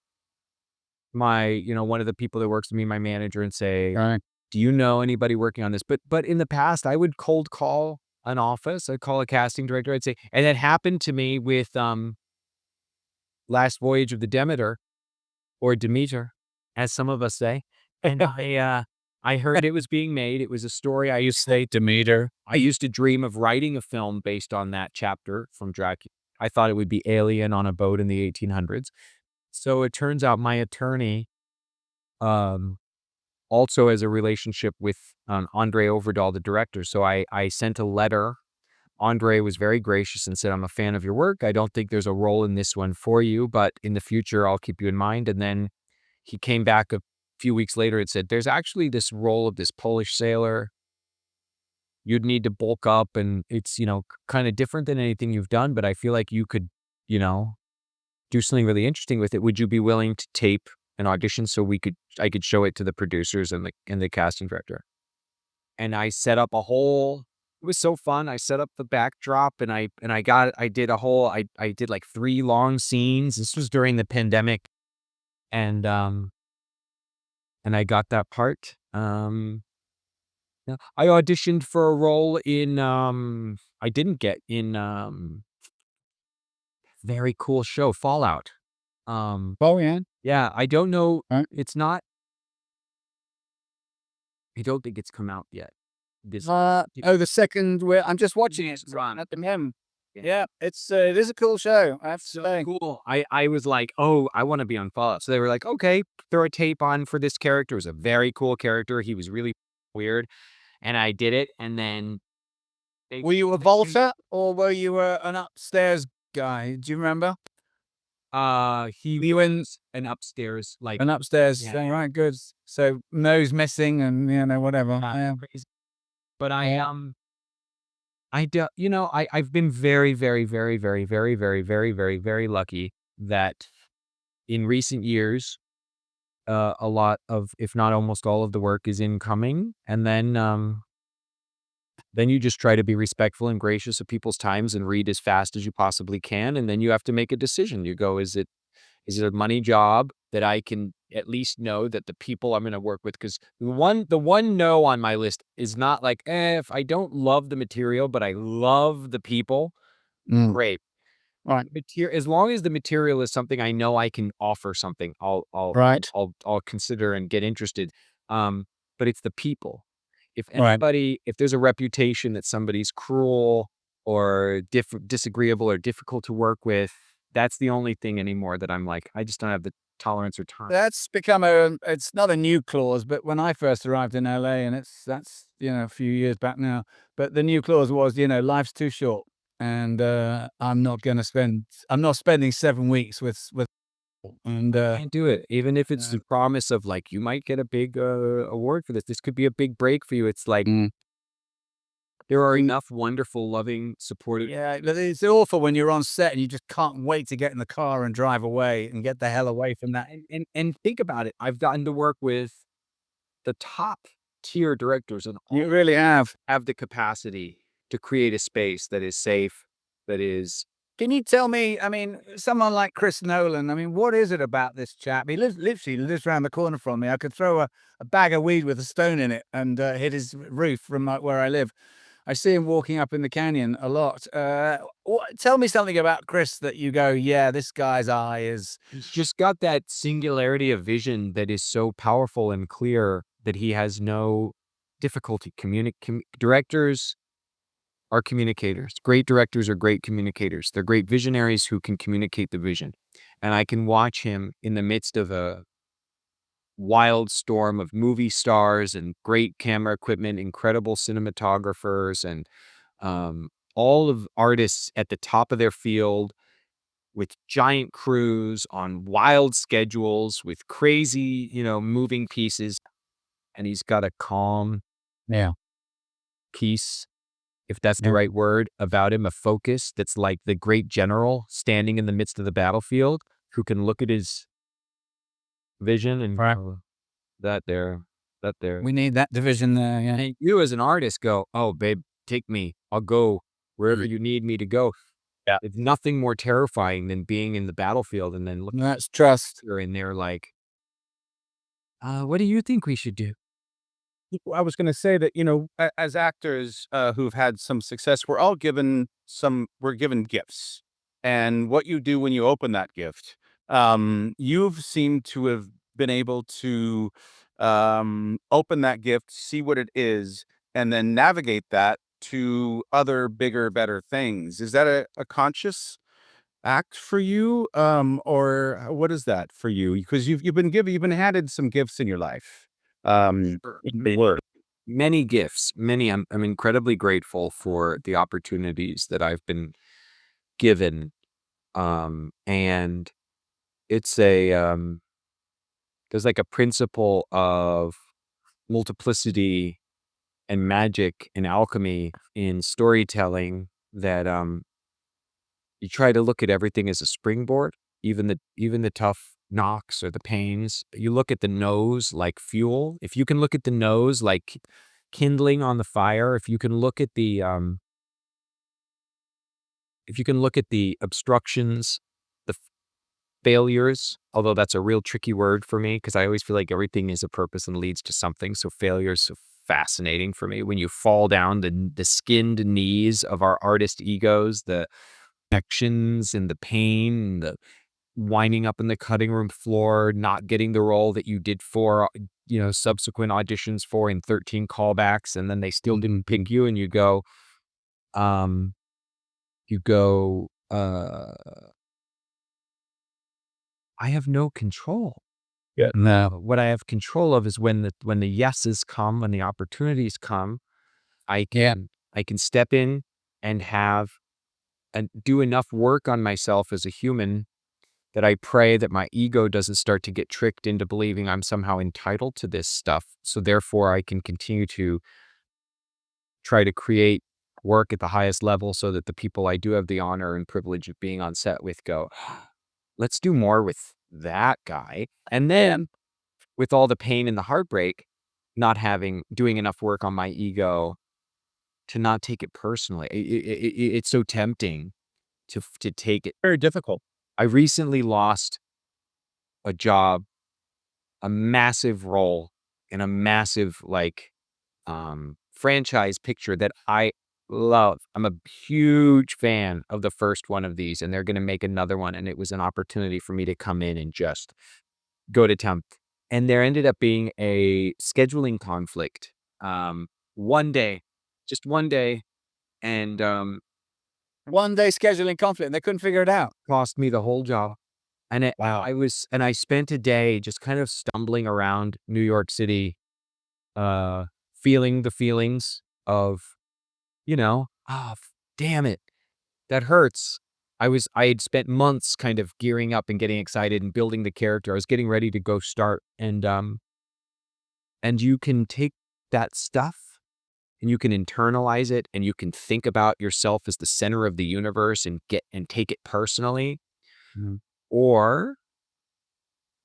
my one of the people that works with me, my manager, and say, Right. do you know anybody working on this? But in the past, I would cold call an office. I'd call a casting director. I'd say, and that happened to me with Last Voyage of the Demeter, or Demeter, as some of us say. And I heard it was being made. It was a story. I used to say Demeter. I used to dream of writing a film based on that chapter from Dracula. I thought it would be Alien on a boat in the 1800s. So it turns out my attorney also has a relationship with Andre Overdahl, the director. So I sent a letter. Andre was very gracious and said, I'm a fan of your work. I don't think there's a role in this one for you, but in the future, I'll keep you in mind. And then he came back a few weeks later and said, there's actually this role of this Polish sailor. You'd need to bulk up, and it's, kind of different than anything you've done, but I feel like you could, do something really interesting with it. Would you be willing to tape an audition so I could show it to the producers and the casting director? And I set up it was so fun. I set up the backdrop and I did like 3 long scenes. This was during the pandemic. And I got that part. Yeah. I auditioned for a role in I didn't get in very cool show, Fallout. Oh, yeah. Yeah, I don't know. Right. It's not. I don't think it's come out yet. The second where I'm just watching it. Run. At the moment. Yeah, it is a cool show. I have to say. Cool. I was like, oh, I want to be on Fallout. So they were like, okay, throw a tape on for this character. It was a very cool character. He was really weird. And I did it. And then Were you a vaulter or were you an upstairs guy? Do you remember? He was an upstairs, like An upstairs. Yeah. Thing, right, good. So nose missing and whatever. crazy. But I I've been very, very, very, very, very, very, very, very, very lucky that in recent years, a lot of, if not almost all of the work is incoming. And then you just try to be respectful and gracious of people's times and read as fast as you possibly can. And then you have to make a decision. You go, is it a money job that I can at least know that the people I'm going to work with? Because the one no on my list is not like, if I don't love the material, but I love the people, great. Right. As long as the material is something I know I can offer something, Right. I'll consider and get interested. But it's the people. If Right. if there's a reputation that somebody's cruel or disagreeable or difficult to work with, that's the only thing anymore that I'm like, I just don't have the tolerance or time. That's become it's not a new clause, but when I first arrived in LA, and that's a few years back now, but the new clause was, life's too short, and I'm not spending 7 weeks with, and Can't do it. Even if it's the promise of like, you might get a big award for this. This could be a big break for you. It's like, there are enough wonderful, loving, supportive. yeah, but it's awful when you're on set and you just can't wait to get in the car and drive away and get the hell away from that. And think about it. I've gotten to work with the top tier directors and You really have. have the capacity to create a space that is safe, that is. Can you tell me, I mean, someone like Chris Nolan, I mean, what is it about this chap? He literally lives around the corner from me. I could throw a bag of weed with a stone in it and hit his roof from where I live. I see him walking up in the canyon a lot. Tell me something about Chris that you go, yeah, this guy's eye is. He's just got that singularity of vision that is so powerful and clear that he has no difficulty. Directors are communicators. Great directors are great communicators. They're great visionaries who can communicate the vision. And I can watch him in the midst of a wild storm of movie stars and great camera equipment, incredible cinematographers, and all of artists at the top of their field with giant crews on wild schedules with crazy, moving pieces. And he's got a calm peace, if that's the right word, about him, a focus that's like the great general standing in the midst of the battlefield who can look at his vision and go, that there. We need that division there, yeah. And you as an artist go, oh, babe, take me. I'll go wherever you need me to go. Yeah. It's nothing more terrifying than being in the battlefield and then looking That's trust. and they're like, what do you think we should do? I was going to say that, as actors who've had some success, we're given gifts. And what you do when you open that gift, you've seemed to have been able to open that gift, see what it is, and then navigate that to other bigger, better things. Is that a conscious act for you? Or what is that for you? Because you've been handed some gifts in your life. Many gifts, many. I'm incredibly grateful for the opportunities that I've been given. And it's there's like a principle of multiplicity and magic and alchemy in storytelling that you try to look at everything as a springboard, even the tough knocks or the pains. You look at the nose like fuel. If you can look at the nose like kindling on the fire, if you can look at the obstructions, the failures, although that's a real tricky word for me because I always feel like everything is a purpose and leads to something. So failure is so fascinating for me. When you fall down the skinned knees of our artist egos, the connections and the pain, the winding up in the cutting room floor, not getting the role that you did for, subsequent auditions for in 13 callbacks, and then they still didn't pick you, and you go, I have no control. Yeah. No. What I have control of is when the yeses come, when the opportunities come, I can step in and do enough work on myself as a human that I pray that my ego doesn't start to get tricked into believing I'm somehow entitled to this stuff. So therefore I can continue to try to create work at the highest level so that the people I do have the honor and privilege of being on set with go, let's do more with that guy. And then with all the pain and the heartbreak, not doing enough work on my ego to not take it personally. It's so tempting to take it. Very difficult. I recently lost a job, a massive role in a massive franchise picture that I love. I'm a huge fan of the first one of these, and they're going to make another one. And it was an opportunity for me to come in and just go to town. And there ended up being a scheduling conflict. One day, just one day, and One day scheduling conflict, and they couldn't figure it out. cost me the whole job. And I spent a day just kind of stumbling around New York City, feeling the feelings of, damn it, that hurts. I had spent months kind of gearing up and getting excited and building the character. I was getting ready to go start, and you can take that stuff and you can internalize it, and you can think about yourself as the center of the universe and take it personally. Mhm. Or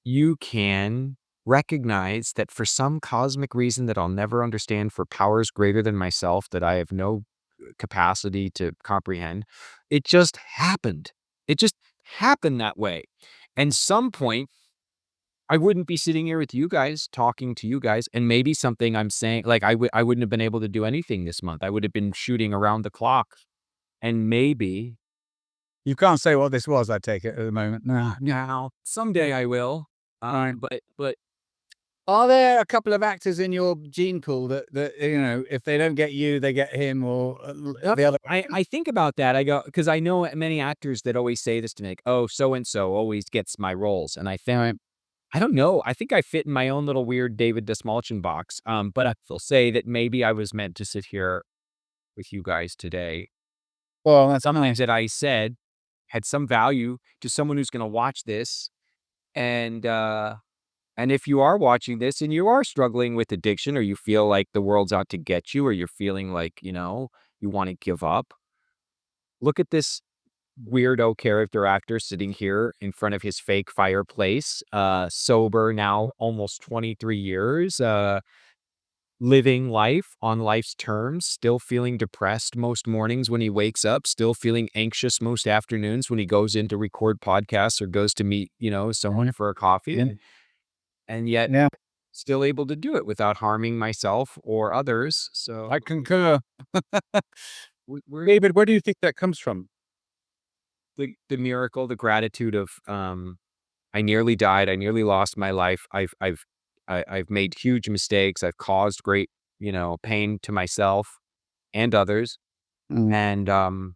you can recognize that for some cosmic reason that I'll never understand, for powers greater than myself that I have no capacity to comprehend, it just happened. It just happened that way. And some point, I wouldn't be sitting here with you guys, talking to you guys, and maybe something I'm saying, like I wouldn't have been able to do anything this month. I would have been shooting around the clock. And maybe You can't say what this was, I take it, at the moment. No. now, someday I will. Right. But Are there a couple of actors in your gene pool that if they don't get you, they get him, or the other? I think about that. I go, because I know many actors that always say this to me, like, oh, so-and-so always gets my roles. And I think, I don't know. I think I fit in my own little weird David Dastmalchian box. But I will say that maybe I was meant to sit here with you guys today. Well, that's Something that I said had some value to someone who's going to watch this. And if you are watching this and you are struggling with addiction, or you feel like the world's out to get you, or you're feeling like, you want to give up, look at this weirdo character actor sitting here in front of his fake fireplace, sober now almost 23 years, living life on life's terms, still feeling depressed most mornings when he wakes up, still feeling anxious most afternoons when he goes in to record podcasts or goes to meet, someone for a coffee. Yeah. And yet Yeah. still able to do it without harming myself or others. So I concur. we're David, where do you think that comes from? the miracle, the gratitude of I nearly died. I nearly lost my life. I've made huge mistakes. I've caused great, pain to myself and others. Mm.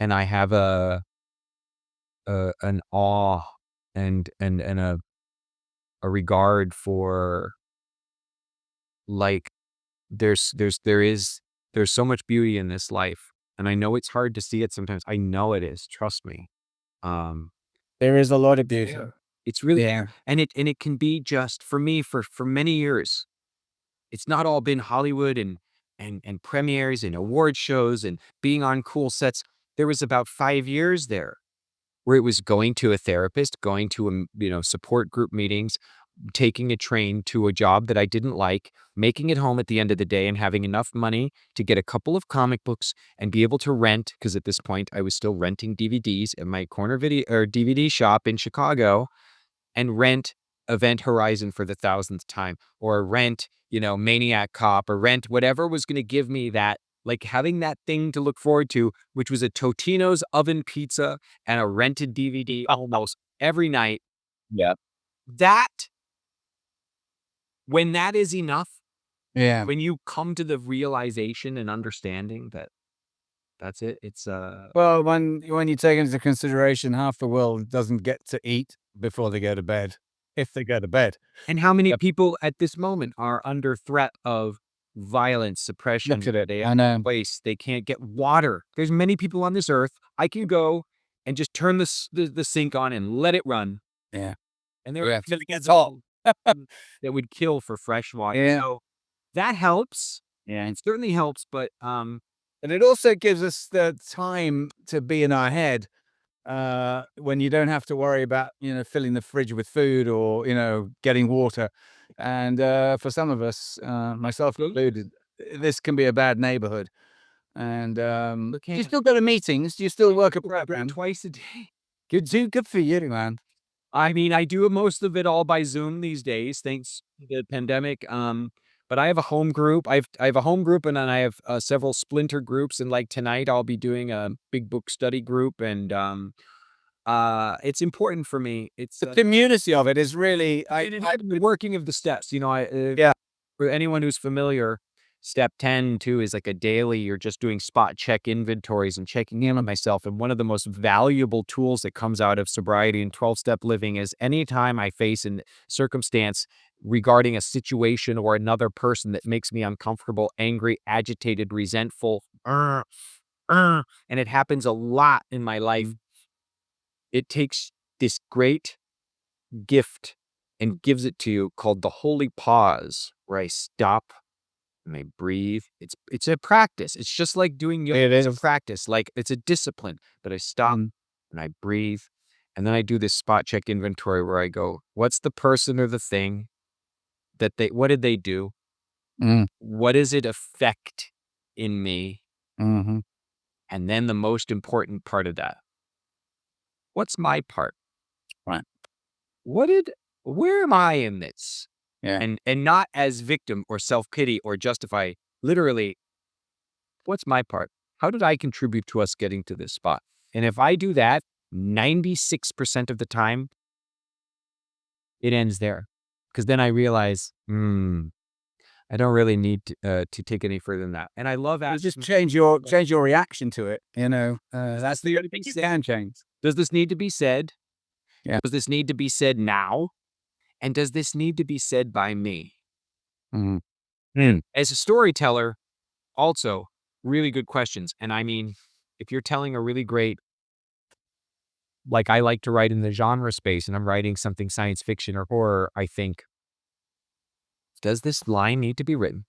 And I have an awe and a regard for, like, there's so much beauty in this life, and I know it's hard to see it sometimes. I know it is. Trust me. There is a lot of beauty. It's really, Yeah. and it can be just for me for many years. It's not all been Hollywood and premieres and award shows and being on cool sets. There was about 5 years there where it was going to a therapist, going to support group meetings, taking a train to a job that I didn't like, making it home at the end of the day and having enough money to get a couple of comic books and be able to rent, because at this point I was still renting DVDs at my corner video or DVD shop in Chicago, and rent Event Horizon for the 1000th time, or rent, Maniac Cop, or rent whatever was going to give me that, like, having that thing to look forward to, which was a Totino's oven pizza and a rented DVD almost every night. Yeah. When that is enough, Yeah. when you come to the realization and understanding that that's it, it's Well, when you take into consideration half the world doesn't get to eat before they go to bed, if they go to bed. and how many people at this moment are under threat of violence, suppression? Look at it. They I know. waste. They can't get water. There's many people on this earth. I can go and just turn the sink on and let it run. Yeah. And there Yeah. are Till it gets hot. that would kill for fresh water. Yeah. So that helps. Yeah. It certainly helps, but And it also gives us the time to be in our head when you don't have to worry about, filling the fridge with food or, getting water. And for some of us, myself included, this can be a bad neighborhood. And do you still go to meetings? Do you still work a program? twice a day. Good for you, man. I mean, I do most of it all by Zoom these days, thanks to the pandemic. But I have a home group. I have a home group, and then I have several splinter groups. And like tonight, I'll be doing a big book study group, and it's important for me. It's The community of it is really, the working of the steps. Yeah. For anyone who's familiar, step 10 too is like a daily. You're just doing spot check inventories and checking in on myself. And one of the most valuable tools that comes out of sobriety and 12-step living is anytime I face a circumstance regarding a situation or another person that makes me uncomfortable, angry, agitated, resentful, and it happens a lot in my life. It takes this great gift and gives it to you called the holy pause, where I stop and I breathe. It's a practice. It's just like doing yoga. It It's is. a practice. Like it's a discipline. But I stop and I breathe. And then I do this spot check inventory where I go, what's the person or the thing what did they do? Mm. What does it affect in me? Mm-hmm. And then the most important part of that, what's my part? Right. Where am I in this? Yeah. And not as victim or self-pity or justify, literally, what's my part? How did I contribute to us getting to this spot? And if I do that 96% of the time, it ends there. Because then I realize, I don't really need to take any further than that. And I love You asking, just change your reaction to it. That's the only thing you can change. does this need to be said? Yeah. Does this need to be said now? And does this need to be said by me? Mm. As a storyteller, also, really good questions. And I mean, if you're telling a really great, like I like to write in the genre space and I'm writing something science fiction or horror, I think, does this line need to be written?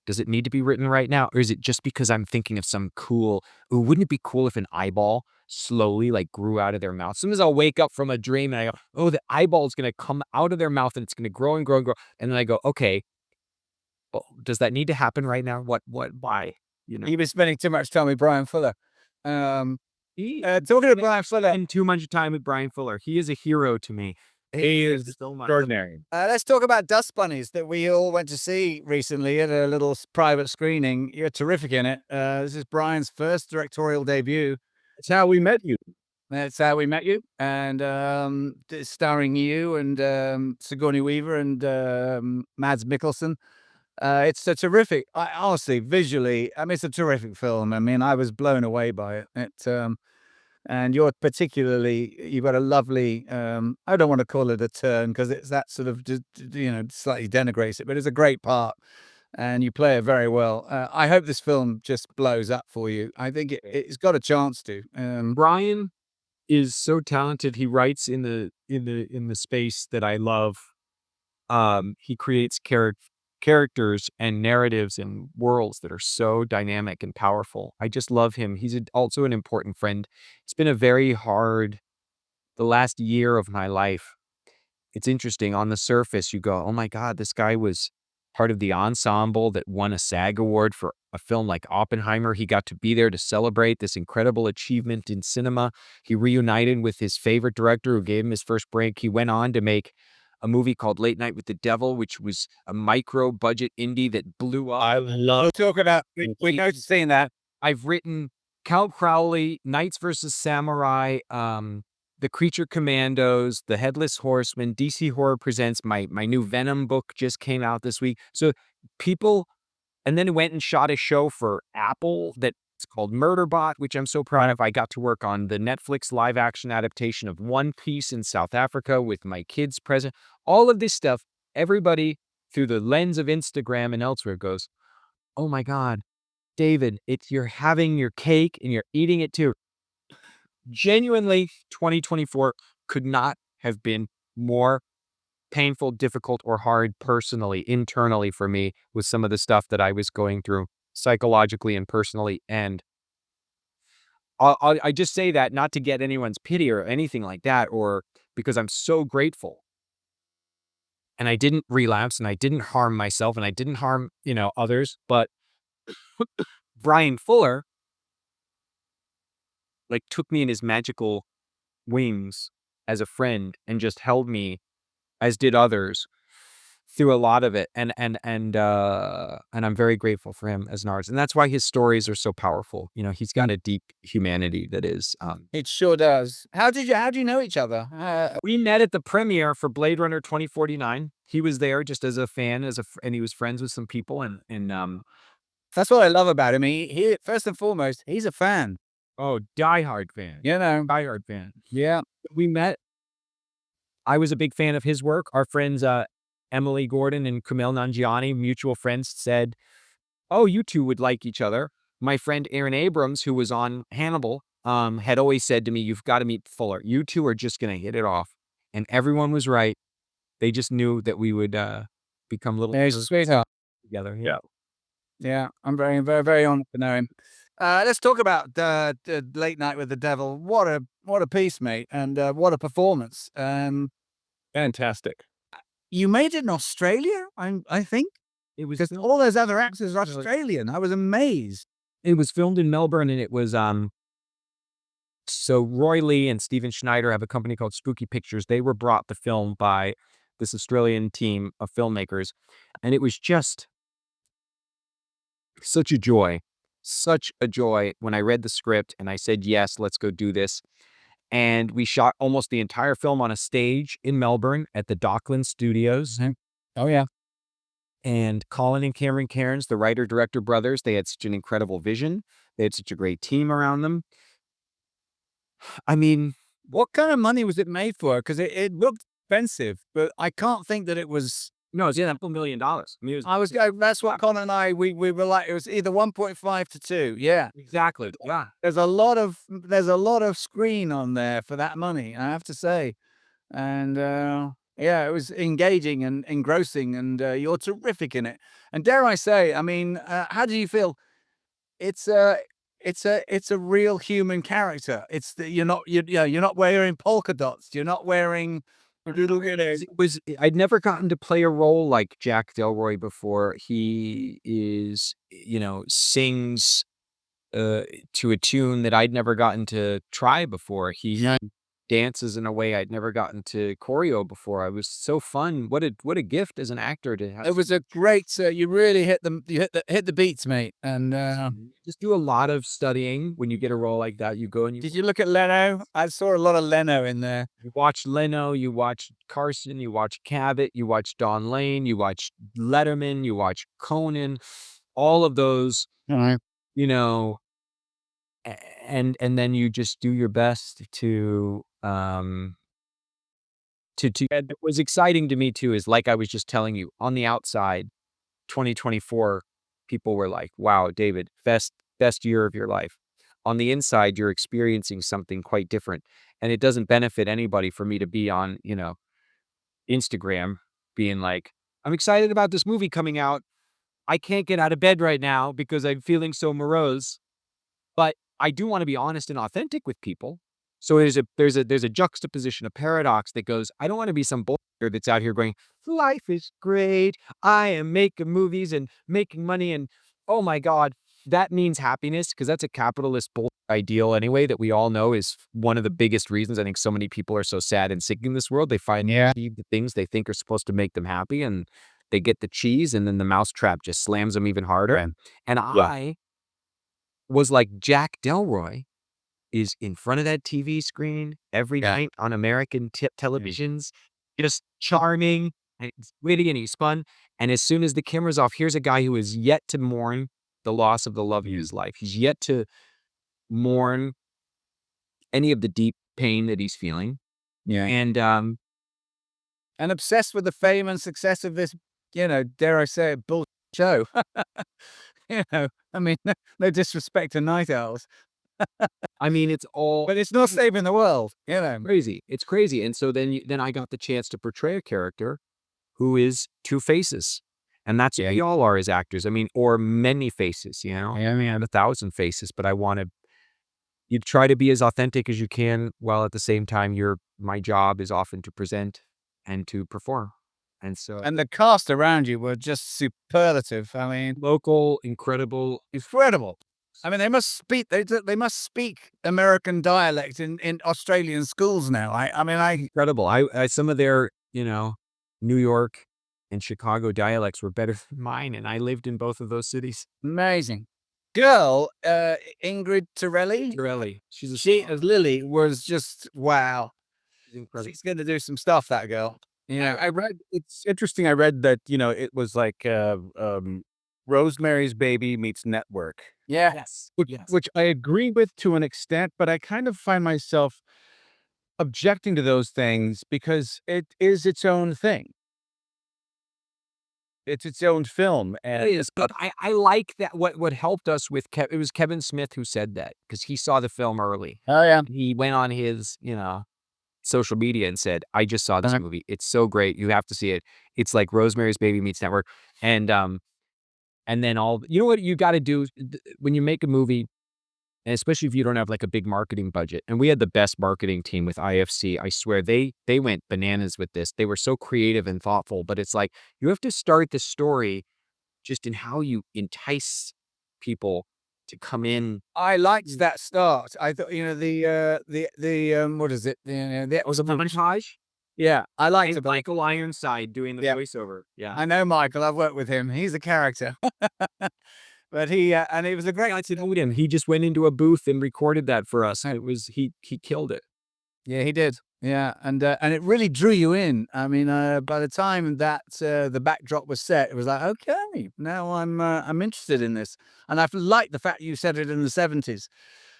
Does it need to be written right now? Or is it just because I'm thinking of some cool, wouldn't it be cool if an eyeball slowly like grew out of their mouth? As soon as I'll wake up from a dream and I go, oh, the eyeball is going to come out of their mouth and it's going to grow and grow and grow. And then I go, okay, well, does that need to happen right now? Why? He was spending too much time with Brian Fuller. Talking to Brian Fuller, And too much time with Brian Fuller. He is a hero to me. He is so much. extraordinary. let's talk about Dust Bunnies that we all went to see recently at a little private screening. You're terrific in it. This is Brian's first directorial debut. That's how we met you. That's how we met you, and starring you and Sigourney Weaver and Mads Mikkelsen. It's a terrific, honestly, visually. I mean, it's a terrific film. I mean, I was blown away by it. And you've got a lovely. I don't want to call it a turn because it's that sort of, slightly denigrates it, but it's a great part, and you play it very well. I hope this film just blows up for you. I think it's got a chance to. Brian is so talented. He writes in the space that I love. He creates characters and narratives and worlds that are so dynamic and powerful. I just love him. He's also an important friend. It's been a very hard, the last year of my life. It's interesting. On the surface, you go, oh my God, this guy was part of the ensemble that won a SAG award for a film like Oppenheimer. He got to be there to celebrate this incredible achievement in cinema. He reunited with his favorite director who gave him his first break. He went on to make a movie called Late Night with the Devil, which was a micro budget indie that blew up. I love talking about. We know seeing that. I've written Count Crowley, Knights versus Samurai, The Creature Commandos, The Headless Horseman, DC Horror Presents. My new Venom book just came out this week. So people, and then went and shot a show for Apple that's called Murderbot, which I'm so proud of. I got to work on the Netflix live action adaptation of One Piece in South Africa with my kids present. All of this stuff, everybody through the lens of Instagram and elsewhere goes, oh my God, David, you're having your cake and you're eating it too. Genuinely, 2024 could not have been more painful, difficult, or hard personally, internally for me with some of the stuff that I was going through psychologically and personally. And I just say that not to get anyone's pity or anything like that, or because I'm so grateful. And I didn't relapse, and I didn't harm myself, and I didn't harm, others. But Brian Fuller, like, took me in his magical wings as a friend and just held me, as did others, through a lot of it. And I'm very grateful for him as an artist. And that's why his stories are so powerful. He's got a deep humanity that is. It sure does. How do you know each other? We met at the premiere for Blade Runner 2049. He was there just as a fan, and he was friends with some people. And That's what I love about him. He first and foremost, he's a fan. diehard fan. Diehard fan. Yeah. We met. I was a big fan of his work. Our friends, Emily Gordon and Kumail Nanjiani, mutual friends, said, "Oh, you two would like each other." My friend Aaron Abrams, who was on Hannibal, had always said to me, "You've got to meet Fuller. You two are just going to hit it off." And everyone was right. They just knew that we would become little Yeah, he's a sweetheart. together. Yeah. Yeah, I'm very, very, very honored to know him. Let's talk about the Late Night with the Devil. What a piece, mate, and what a performance. Fantastic. You made it in Australia, I think, It was because all those other actors are Australian. I was amazed. It was filmed in Melbourne, and it was so Roy Lee and Steven Schneider have a company called Spooky Pictures. They were brought to film by this Australian team of filmmakers, and it was just such a joy when I read the script and I said, "Yes, let's go do this." And we shot almost the entire film on a stage in Melbourne at the Dockland Studios. Oh yeah. And Colin and Cameron Cairns, the writer-director brothers, they had such an incredible vision. They had such a great team around them. I mean, What kind of money was it made for? Because it looked expensive, but I can't think that it was. no, it's $1 million. I mean, it was That's what Connor and I we were like. It was either 1.5 to 2. Yeah. exactly. Yeah. There's a lot of screen on there for that money, I have to say. And yeah, it was engaging and engrossing, and you're terrific in it. And dare I say, I mean, how do you feel? It's a real human character. You're not wearing polka dots. You're not wearing. I'd never gotten to play a role like Jack Delroy before. He sings to a tune that I'd never gotten to try before. He dances in a way I'd never gotten to choreo before. It was so fun. What a gift as an actor to have. It was a great. You really hit the beats, mate. And just do a lot of studying when you get a role like that. You go and did you look at Leno? I saw a lot of Leno in there. you watch Leno, you watch Carson, you watch Cabot, you watch Don Lane, you watch Letterman, you watch Conan, all of those, All right. And then you just do your best to and what was exciting to me too is, like I was just telling you, on the outside, 2024, people were like, "Wow, David, best year of your life." On the inside, you're experiencing something quite different, and it doesn't benefit anybody for me to be on, Instagram being like, "I'm excited about this movie coming out. I can't get out of bed right now because I'm feeling so morose." But I do want to be honest and authentic with people. So there's a juxtaposition, a paradox that goes, I don't want to be some bullshit that's out here going, "Life is great. I am making movies and making money." And oh my God, that means happiness, because that's a capitalist bull ideal anyway, that we all know is one of the biggest reasons I think so many people are so sad and sick in this world. They find the things they think are supposed to make them happy, and they get the cheese, and then the mousetrap just slams them even harder. And I was like, Jack Delroy is in front of that TV screen every night on American televisions, just charming and he's witty and he's fun. And as soon as the camera's off, here's a guy who is yet to mourn the loss of the love of his life. He's yet to mourn any of the deep pain that he's feeling. Yeah. And obsessed with the fame and success of this, dare I say it, bull show. I mean, no disrespect to night owls. I mean, it's all But it's not saving the world, you know. crazy. It's crazy. And so then I got the chance to portray a character who is two faces. And that's what we all are as actors. I mean, or many faces, you know. I mean, I have 1,000 faces, but you try to be as authentic as you can, while at the same time my job is often to present and to perform. And so And the cast around you were just superlative. I mean, local, incredible. incredible. I mean, they must speak American dialect in Australian schools now. I mean, Incredible. I some of their, New York and Chicago dialects were better than mine, and I lived in both of those cities. amazing. Girl, Ingrid Torelli, Really, she as Lily was just wow. she's incredible. She's going to do some stuff, that girl. You know, I read, it's interesting. I read that, it was like Rosemary's Baby meets Network, yeah. Yes. which I agree with to an extent, but I kind of find myself objecting to those things because it is its own thing. It's its own film. It is, but I like that. What helped us with it was Kevin Smith who said that, because he saw the film early. Oh yeah. He went on his, social media and said, "I just saw this movie. It's so great. You have to see it. It's like Rosemary's Baby meets Network." And then you know what you got to do when you make a movie, and especially if you don't have like a big marketing budget. And we had the best marketing team with IFC. I swear they went bananas with this. They were so creative and thoughtful. But it's like you have to start the story just in how you entice people to come in. I liked that start. I thought, what is it? Was it a montage? Yeah, I liked it. And Michael Ironside doing the voiceover. Yeah. I know Michael. I've worked with him. He's a character. But and it was a great. I said, "Oh, him." He just went into a booth and recorded that for us. It was he killed it. Yeah, he did. Yeah, and it really drew you in. I mean, by the time that the backdrop was set, it was like, okay, now I'm interested in this, and I've liked the fact you said it in the 70s.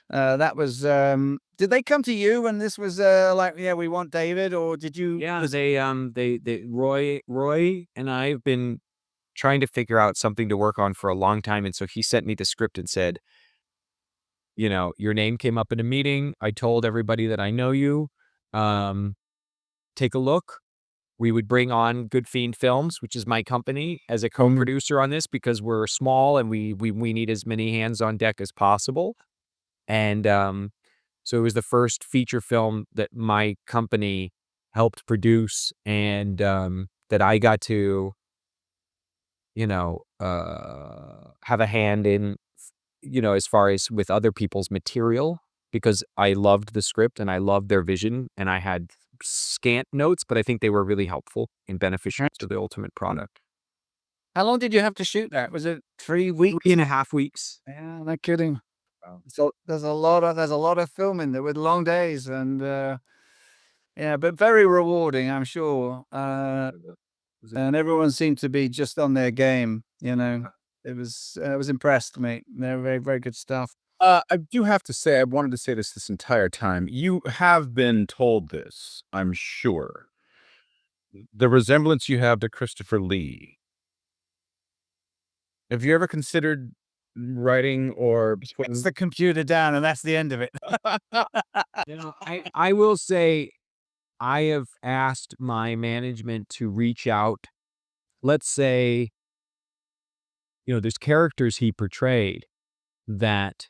That was. Did they come to you when this was like, yeah, we want David, or did you? Yeah, they Roy and I have been trying to figure out something to work on for a long time, and so he sent me the script and said, your name came up in a meeting. I told everybody that I know you. Take a look. We would bring on Good Fiend Films, which is my company, as a co-producer on this, because we're small and we need as many hands on deck as possible. And so it was the first feature film that my company helped produce, and that I got to, have a hand in, as far as with other people's material, because I loved the script and I loved their vision, and I had scant notes, but I think they were really helpful and beneficial to the ultimate product. How long did you have to shoot that? Was it 3 weeks? 3.5 weeks. Yeah, no kidding. So there's a lot of filming there with long days, and yeah, but very rewarding, I'm sure. And everyone seemed to be just on their game. I was impressed, mate. They're very, very good stuff. I do have to say, I wanted to say this entire time. You have been told this, I'm sure. The resemblance you have to Christopher Lee. Have you ever considered writing or Puts the computer down, and that's the end of it. I will say, I have asked my management to reach out. Let's say, there's characters he portrayed that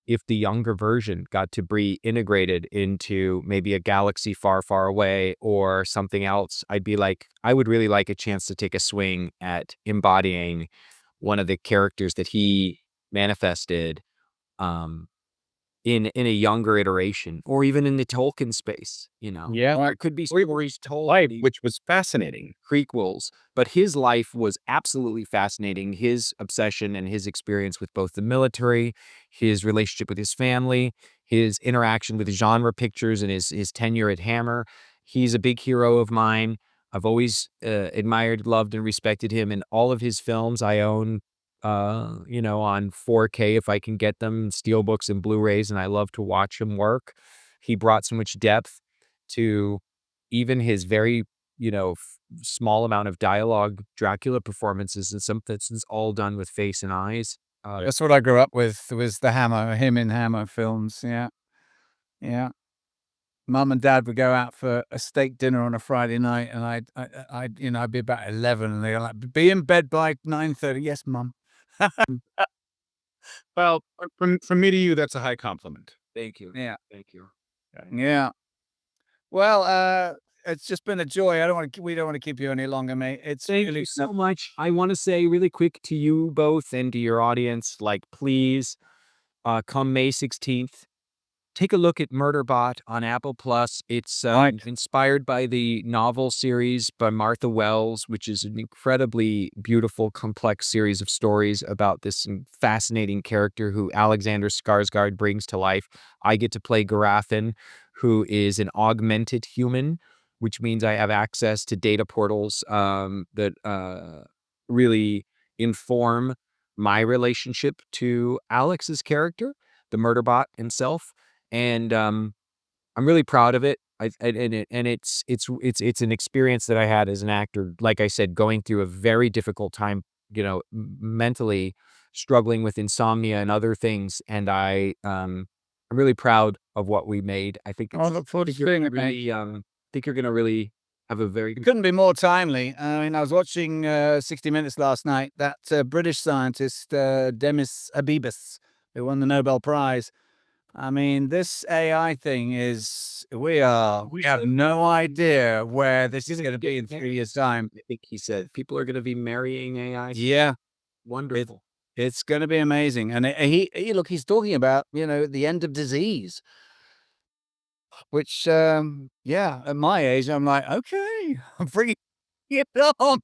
if the younger version got to be integrated into maybe a galaxy far, far away or something else, I'd be like, I would really like a chance to take a swing at embodying one of the characters that he manifested, in a younger iteration, or even in the Tolkien space, Yeah. Or it could be stories told, which was fascinating. prequels, but his life was absolutely fascinating. His obsession and his experience with both the military, his relationship with his family, his interaction with genre pictures, and his tenure at Hammer. He's a big hero of mine. I've always admired, loved, and respected him. In all of his films I own, on 4K if I can get them, steelbooks and Blu-rays, and I love to watch him work. He brought so much depth to even his very, small amount of dialogue Dracula performances, and something that's all done with face and eyes. That's what I grew up with, was the Hammer, him in Hammer films. Yeah. Yeah. Mum and Dad would go out for a steak dinner on a Friday night, and I'd be about 11, and they're like, "Be in bed by 9:30." Yes, Mum. Well, from me to you, that's a high compliment. Thank you. Yeah. Thank you. Yeah. Well, it's just been a joy. We don't want to keep you any longer, mate. It's Thank really you so much. I want to say really quick to you both and to your audience, like, please, come May 16th, take a look at Murderbot on Apple Plus. It's Right. inspired by the novel series by Martha Wells, which is an incredibly beautiful, complex series of stories about this fascinating character who Alexander Skarsgård brings to life. I get to play Garathan, who is an augmented human, which means I have access to data portals that really inform my relationship to Alex's character, the Murderbot himself. And I'm really proud of it. It's an experience that I had as an actor, like I said, going through a very difficult time, mentally struggling with insomnia and other things. And I'm really proud of what we made. I think I look forward to you're seeing it, mate. really, think you're gonna really have a very It couldn't be more timely. I mean, I was watching 60 Minutes last night. That British scientist, Demis Habbibus, who won the Nobel Prize. I mean, this AI thing is, we have no idea where this is going to be in 3 years' time. I think he said people are gonna be marrying AI. Yeah, Wonderful. it's going to be amazing. And he's talking about, the end of disease, which, yeah, at my age, I'm like, okay, I'm bringing it on.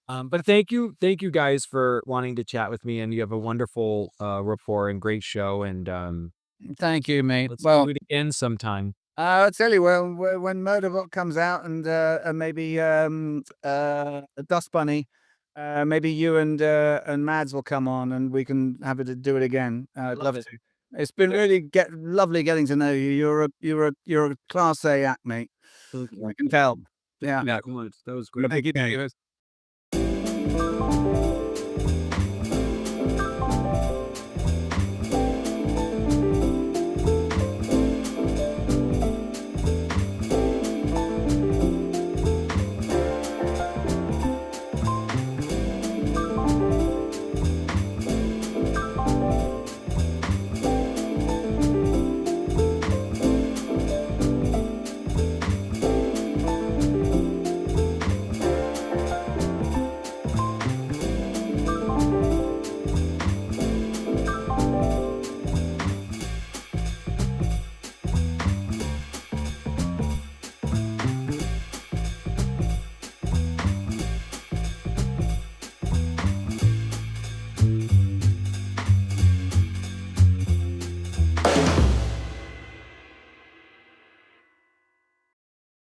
But thank you guys for wanting to chat with me, and you have a wonderful rapport and great show. And Thank you, mate. let's Well, do it again sometime. I'll tell you, when Murderbot comes out, and maybe Dust Bunny, maybe you and Mads will come on, and we can have it to do it again. I'd love it. to. It's been really lovely getting to know you. You're a class A act, mate. I can tell. Yeah. That was great. Thank you.